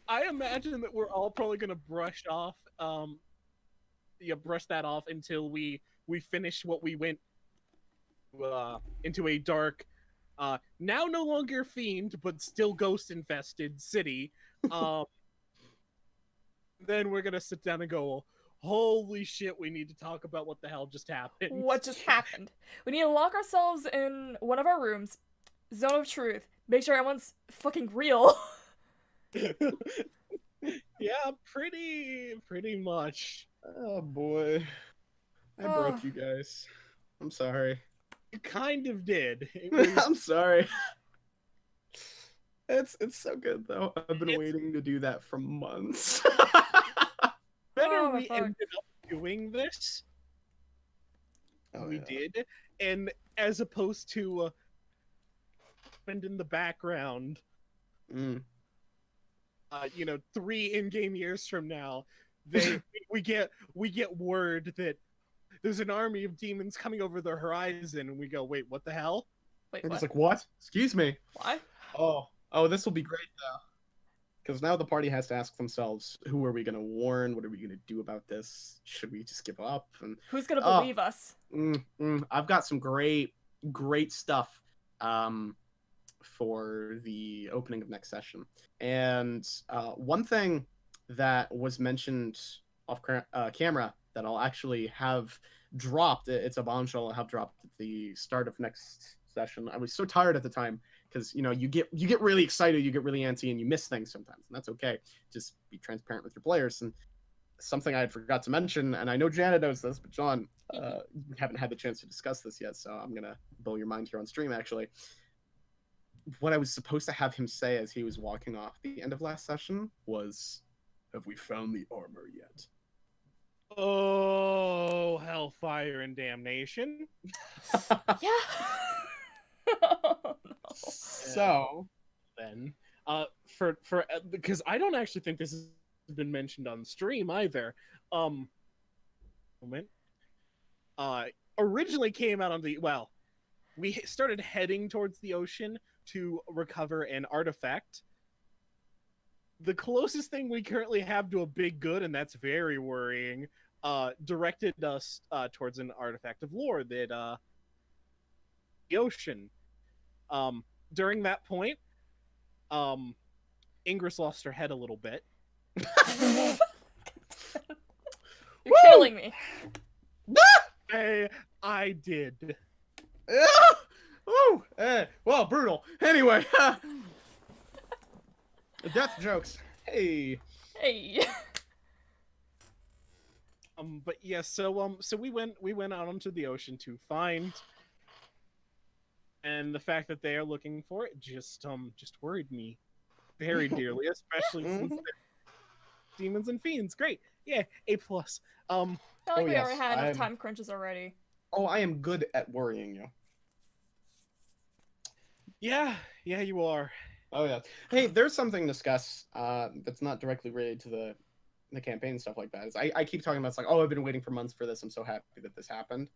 I imagine that we're all probably gonna brush that off until we finish what we went into a dark, now no longer fiend but still ghost infested city. Then we're gonna sit down and go, holy shit, we need to talk about what the hell just happened. What just happened? We need to lock ourselves in one of our rooms, zone of truth, make sure everyone's fucking real. Yeah, pretty much. Oh boy. I broke you guys. I'm sorry. You kind of did. I'm sorry. It's so good though. I've been waiting to do that for months. Better we ended up doing this. We yeah. did, and as opposed to and in the background, 3 in-game years from now, we get word that there's an army of demons coming over the horizon, and we go, wait, what the hell? Wait, We're what? just like, what? Excuse me. What? Oh, this will be great though. Because now the party has to ask themselves, who are we going to warn? What are we going to do about this? Should we just give up? And who's going to believe us? I've got some great stuff for the opening of next session. And one thing that was mentioned off camera that I'll actually have dropped, it's a bombshell I'll have dropped at the start of next session. I was so tired at the time, because you get really excited, you get really antsy, and you miss things sometimes, and that's okay. Just be transparent with your players. And something I had forgot to mention, and I know Janna knows this, but John, we haven't had the chance to discuss this yet, so I'm gonna blow your mind here on stream. Actually, what I was supposed to have him say as he was walking off the end of last session was, "Have we found the armor yet?" Oh, hellfire and damnation. Yeah. Oh, no. So then, because I don't actually think this has been mentioned on stream either. Originally came out on we started heading towards the ocean to recover an artifact. The closest thing we currently have to a big good, and that's very worrying, directed us towards an artifact of lore that the ocean. During that point, Ingris lost her head a little bit. You're killing me. I did. Woo! Well, brutal. Anyway, death jokes. Hey. Hey. But yeah, so we went out onto the ocean to find, and the fact that they are looking for it just worried me very dearly, especially since they're demons and fiends. Great, yeah, A plus. I like Oh, we already yes, had enough I'm- time crunches already. Oh, I am good at worrying you. Yeah, you are. Oh yeah. Hey, there's something to discuss that's not directly related to the campaign and stuff like that. Is I keep talking about it's like, oh, I've been waiting for months for this. I'm so happy that this happened.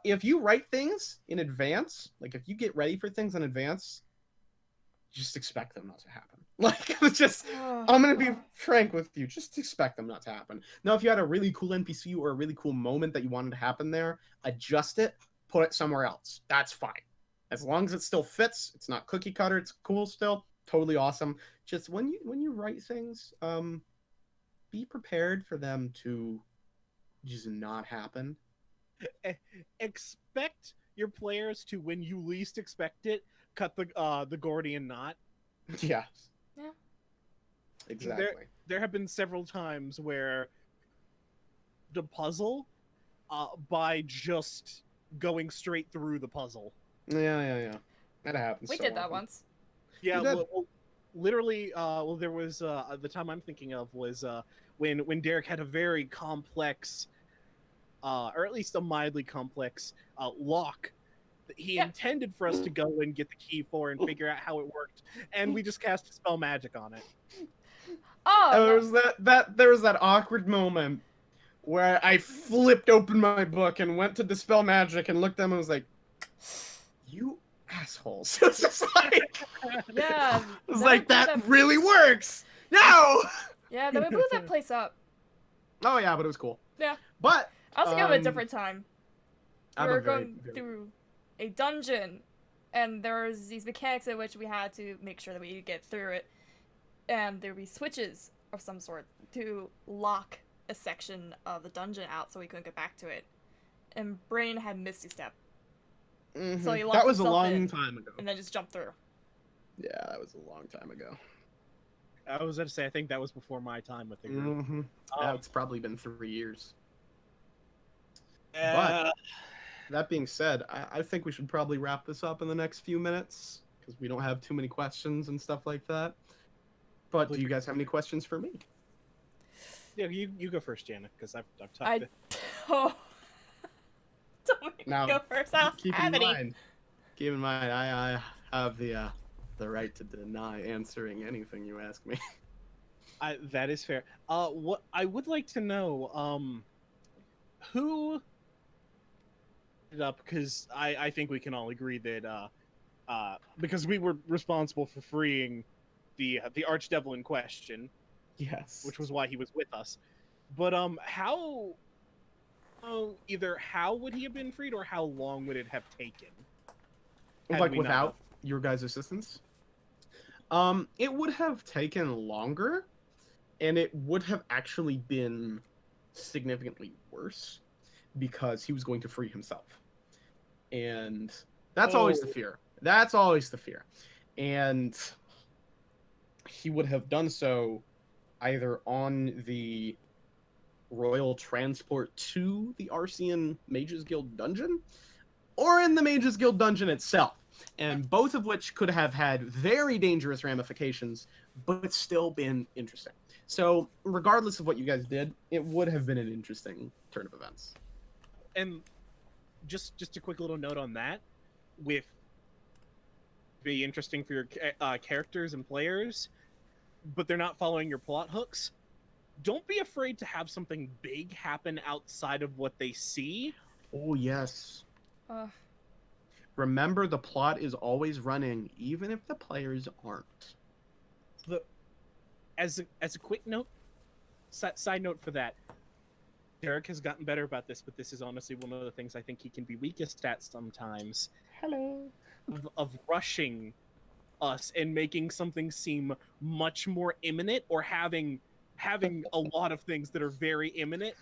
If you write things in advance, like if you get ready for things in advance, just expect them not to happen. Like it's just I'm gonna be frank with you. Just expect them not to happen. Now, if you had a really cool NPC or a really cool moment that you wanted to happen there, adjust it, put it somewhere else. That's fine. As long as it still fits, it's not cookie cutter, it's cool still, totally awesome. Just when you write things, be prepared for them to just not happen. Expect your players to, when you least expect it, cut the Gordian knot. Yeah. Yeah. Exactly. There have been several times where the puzzle, by just going straight through the puzzle. Yeah. That happens. We so did that often. once. Yeah, You did. well, literally, there was the time I'm thinking of was when Derek had a very complex, or at least a mildly complex lock that he intended for us to go and get the key for and figure out how it worked, and we just cast spell magic on it. Oh, And there no. was there was that awkward moment where I flipped open my book and went to dispel magic and looked at them and was like, "You assholes!" It's just like, Yeah. it's then like we blew that really works. No. Yeah, then we blew that place up. Oh yeah, but it was cool. Yeah. But I was thinking of a different time. We I'm were a very- going through a dungeon, and there was these mechanics in which we had to make sure that we get through it, and there would be switches of some sort to lock a section of the dungeon out so we couldn't get back to it. And Brain had Misty Step, Mhm. so he locked that was a himself long in time ago. and then just jumped through. Yeah, that was a long time ago. I was going to say, I think that was before my time with the group. Mm-hmm. Yeah, it's probably been 3 years. Uh, But that being said, I think we should probably wrap this up in the next few minutes because we don't have too many questions and stuff like that. But do you guys have any questions for me? yeah, you go first, Janna, because I've talked. I... Oh. Don't make me Now, go first. I don't keep have in any. mind, I have the right to deny answering anything you ask me. That is fair. What I would like to know, who it up, because I think we can all agree that because we were responsible for freeing the archdevil in question, Yes. which was why he was with us. But how? Either how would he have been freed, or how long would it have taken? had Like we not without done- your guys' assistance? It would have taken longer, and it would have actually been significantly worse because he was going to free himself. And that's always the fear. That's always the fear. And he would have done so either on the royal transport to the Arcean Mages Guild dungeon or in the Mages Guild dungeon itself. And both of which could have had very dangerous ramifications, but still been interesting. So, regardless of what you guys did, it would have been an interesting turn of events. And just a quick little note on that, with be interesting for your characters and players, but they're not following your plot hooks. Don't be afraid to have something big happen outside of what they see. Oh, yes. Uh, Remember, the plot is always running, even if the players aren't. As a quick note, side note for that, Derek has gotten better about this, but this is honestly one of the things I think he can be weakest at sometimes. Hello. Of rushing us and making something seem much more imminent, or having having a lot of things that are very imminent,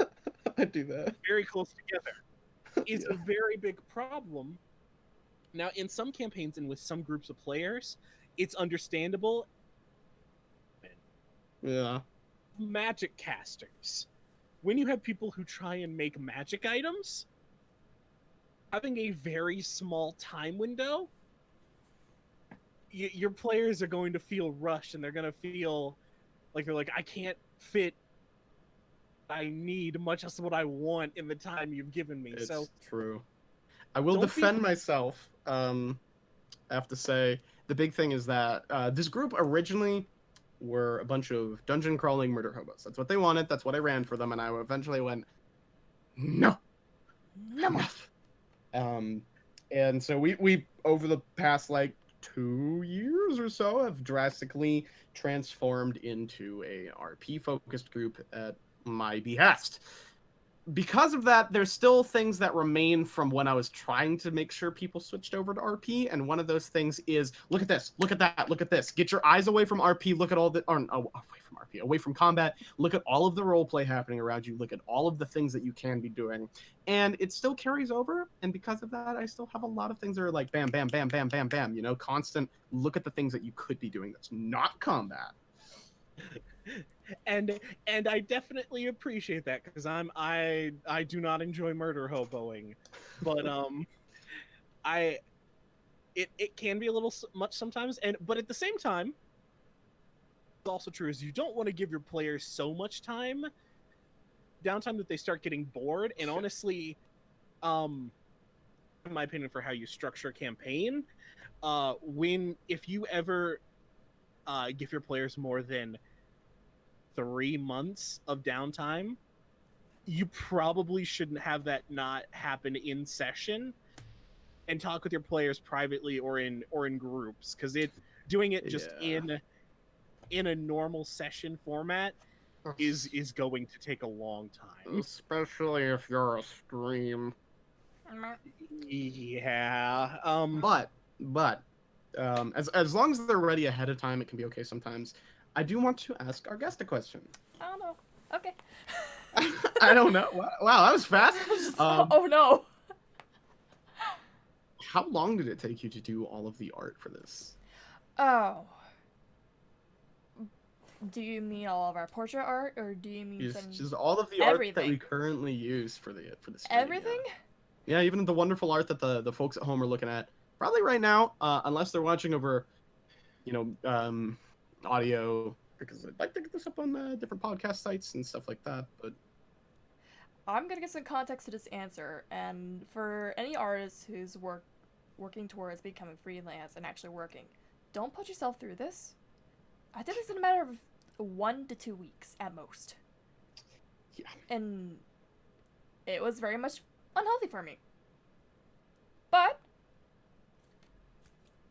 I do that. very close together, is Yeah. a very big problem. Now, in some campaigns and with some groups of players, it's understandable. Yeah. Magic casters, when you have people who try and make magic items, having a very small time window, your players are going to feel rushed, and they're going to feel like I can't fit what I need, much as what I want in the time you've given me. It's So true. I will Don't be- defend myself. I have to say, the big thing is that this group originally were a bunch of dungeon crawling murder hobos. That's what they wanted. That's what I ran for them, and I eventually went, no, No more. enough. And so we over the past like 2 years or so have drastically transformed into a RP focused group at my behest. Because of that, there's still things that remain from when I was trying to make sure people switched over to RP, and one of those things is, look at this, look at that, look at this. Get your eyes away from RP, look at all the, away from RP, away from combat, look at all of the roleplay happening around you, look at all of the things that you can be doing. And it still carries over, and because of that, I still have a lot of things that are like bam, bam, bam, bam, bam, bam, you know, constant look at the things that you could be doing that's not combat. and I definitely appreciate that, because I do not enjoy murder hoboing, but it can be a little much sometimes, but at the same time, it's also true is you don't want to give your players so much downtime that they start getting bored. And honestly, in my opinion, for how you structure a campaign, if you ever give your players more than 3 months of downtime, you probably shouldn't have that not happen in session, and talk with your players privately or in groups, because doing it just in a normal session format is going to take a long time, especially if you're a stream. Yeah. But as long as they're ready ahead of time, it can be okay sometimes. I do want to ask our guest a question. I don't know. Okay. I don't know. Wow, that was fast. Oh no. How long did it take you to do all of the art for this? Oh. Do you mean all of our portrait art, or do you mean Just all of the art that we currently use for the stream? Everything? Yeah, even the wonderful art that the folks at home are looking at probably right now, unless they're watching over, audio, because I'd like to get this up on different podcast sites and stuff like that. But I'm gonna get some context to this answer, and for any artist who's working towards becoming freelance and actually working, don't put yourself through this. I did this in a matter of 1 to 2 weeks at most. Yeah. And it was very much unhealthy for me. But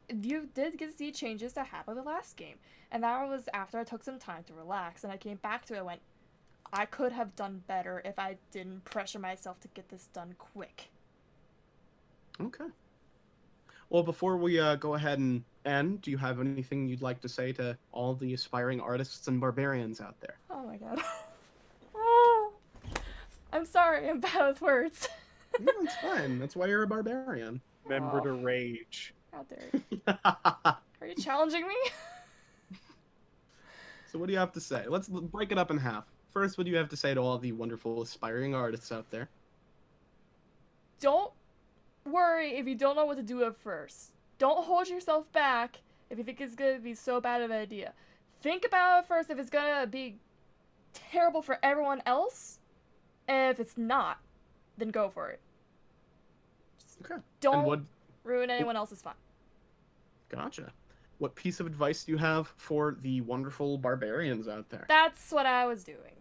you did get to see changes that happened the last game. And that was after I took some time to relax, and I came back to it and went, I could have done better if I didn't pressure myself to get this done quick. Okay. Well, before we go ahead and end, do you have anything you'd like to say to all the aspiring artists and barbarians out there? Oh my god. Oh, I'm sorry, I'm bad with words. No, it's fine. That's why you're a barbarian. Remember to rage. How dare you? Are you challenging me? So what do you have to say? Let's break it up in half. First, what do you have to say to all the wonderful aspiring artists out there? Don't worry if you don't know what to do at first. Don't hold yourself back if you think it's gonna be so bad of an idea. Think about it first if it's gonna be terrible for everyone else, and if it's not, then go for it. Just Okay. don't ruin anyone else's fun. Gotcha. What piece of advice do you have for the wonderful barbarians out there? That's what I was doing.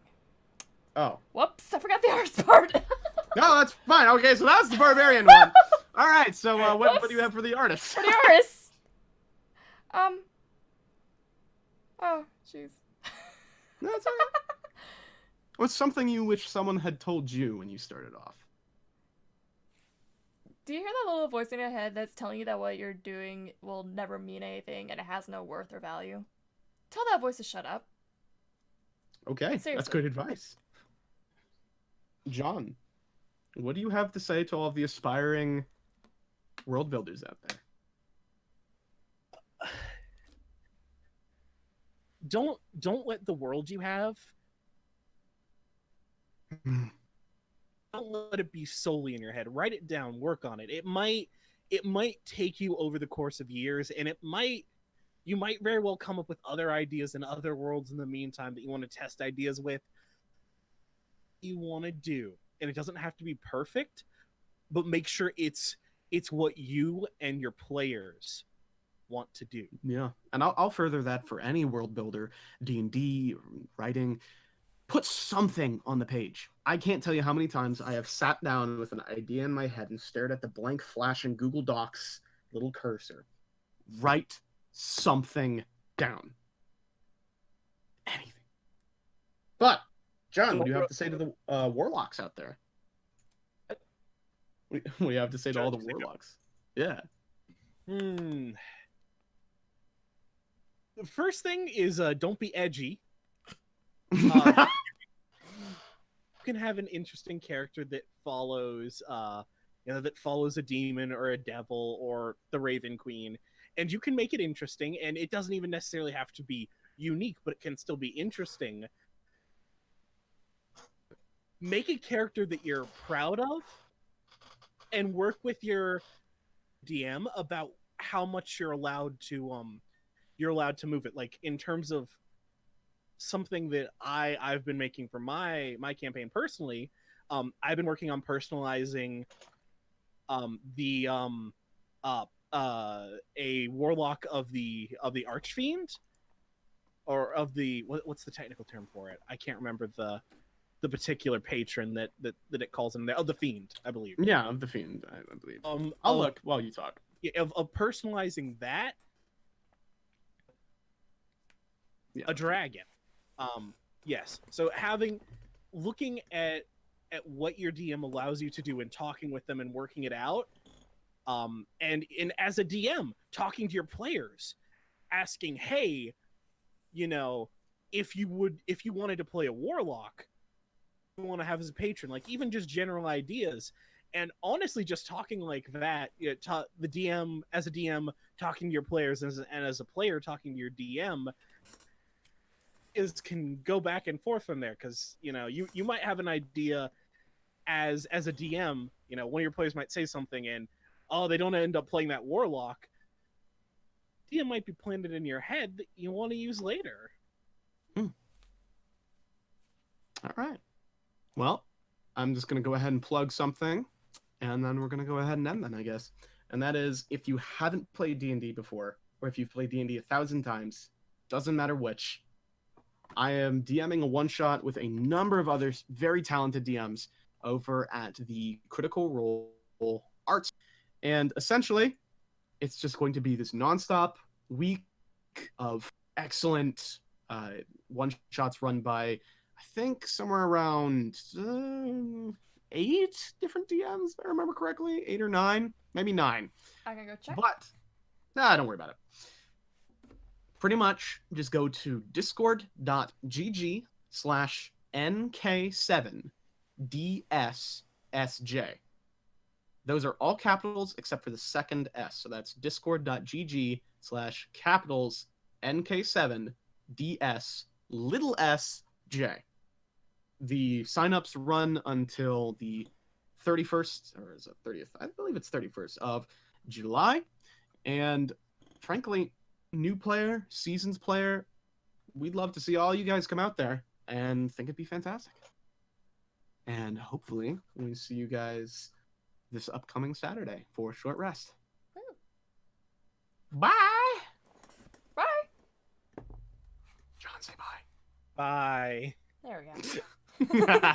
Oh. Whoops, I forgot the artist part. No, that's fine. Okay, so that's the barbarian one. All right, so what do you have for the artists? For the artists. Oh, jeez. No, it's all right. What's something you wish someone had told you when you started off? Do you hear that little voice in your head that's telling you that what you're doing will never mean anything and it has no worth or value? Tell that voice to shut up. Okay, that's Seriously. good advice. John, what do you have to say to all of the aspiring world builders out there? Don't let the world you have, don't let it be solely in your head. Write it down, work on it. It might take you over the course of years, and you might very well come up with other ideas and other worlds in the meantime that you want to test ideas with. You want to do, and it doesn't have to be perfect, but make sure it's what you and your players want to do. Yeah, and I'll further that for any world builder, D&D, writing, put something on the page. I can't tell you how many times I have sat down with an idea in my head and stared at the blank flashing Google Docs little cursor. Write something down. Anything. But, John, what do you have to say to the warlocks out there? What do you have to say to all the warlocks? Yeah. The first thing is don't be edgy. You can have an interesting character that follows a demon or a devil or the Raven Queen, and you can make it interesting, and it doesn't even necessarily have to be unique, but it can still be interesting. Make a character that you're proud of, and work with your DM about how much you're allowed to move it. Like, in terms of something that I've been making for my campaign personally, I've been working on personalizing a warlock of the Archfiend, or of the what's the technical term for it? I can't remember the particular patron that it calls him there. Oh, the Fiend, I believe. Yeah, of the Fiend, I believe. I'll look while you talk. Of personalizing that, a dragon. Yes. So looking at what your DM allows you to do and talking with them and working it out, and as a DM, talking to your players, asking, hey, if you wanted to play a warlock, you want to have as a patron, like, even just general ideas. And honestly, just talking like that, the DM, as a DM, talking to your players, and as a player talking to your DM, can go back and forth from there, because you might have an idea as a DM. One of your players might say something, and they don't end up playing that warlock. DM might be planted in your head that you want to use later. All right. Well, I'm just going to go ahead and plug something, and then we're going to go ahead and end then, I guess. And that is, if you haven't played D&D before, or if you've played D&D 1,000 times, doesn't matter which, I am DMing a one-shot with a number of other very talented DMs over at the Critical Role Arts. And essentially, it's just going to be this nonstop week of excellent one-shots run by, I think, somewhere around 8 different DMs, if I remember correctly. 8 or 9, maybe 9. I can go check. But, don't worry about it. Pretty much just go to discord.gg/NK7DSSJ. Those are all capitals except for the second S. So that's discord.gg/capitals NK7DSSJ. The signups run until the 31st, or is it 30th? I believe it's 31st of July. And frankly, new player, seasons player, we'd love to see all you guys come out there, and think it'd be fantastic. And hopefully we see you guys this upcoming Saturday for a short rest. Bye. Bye. John, say bye. Bye. There we go.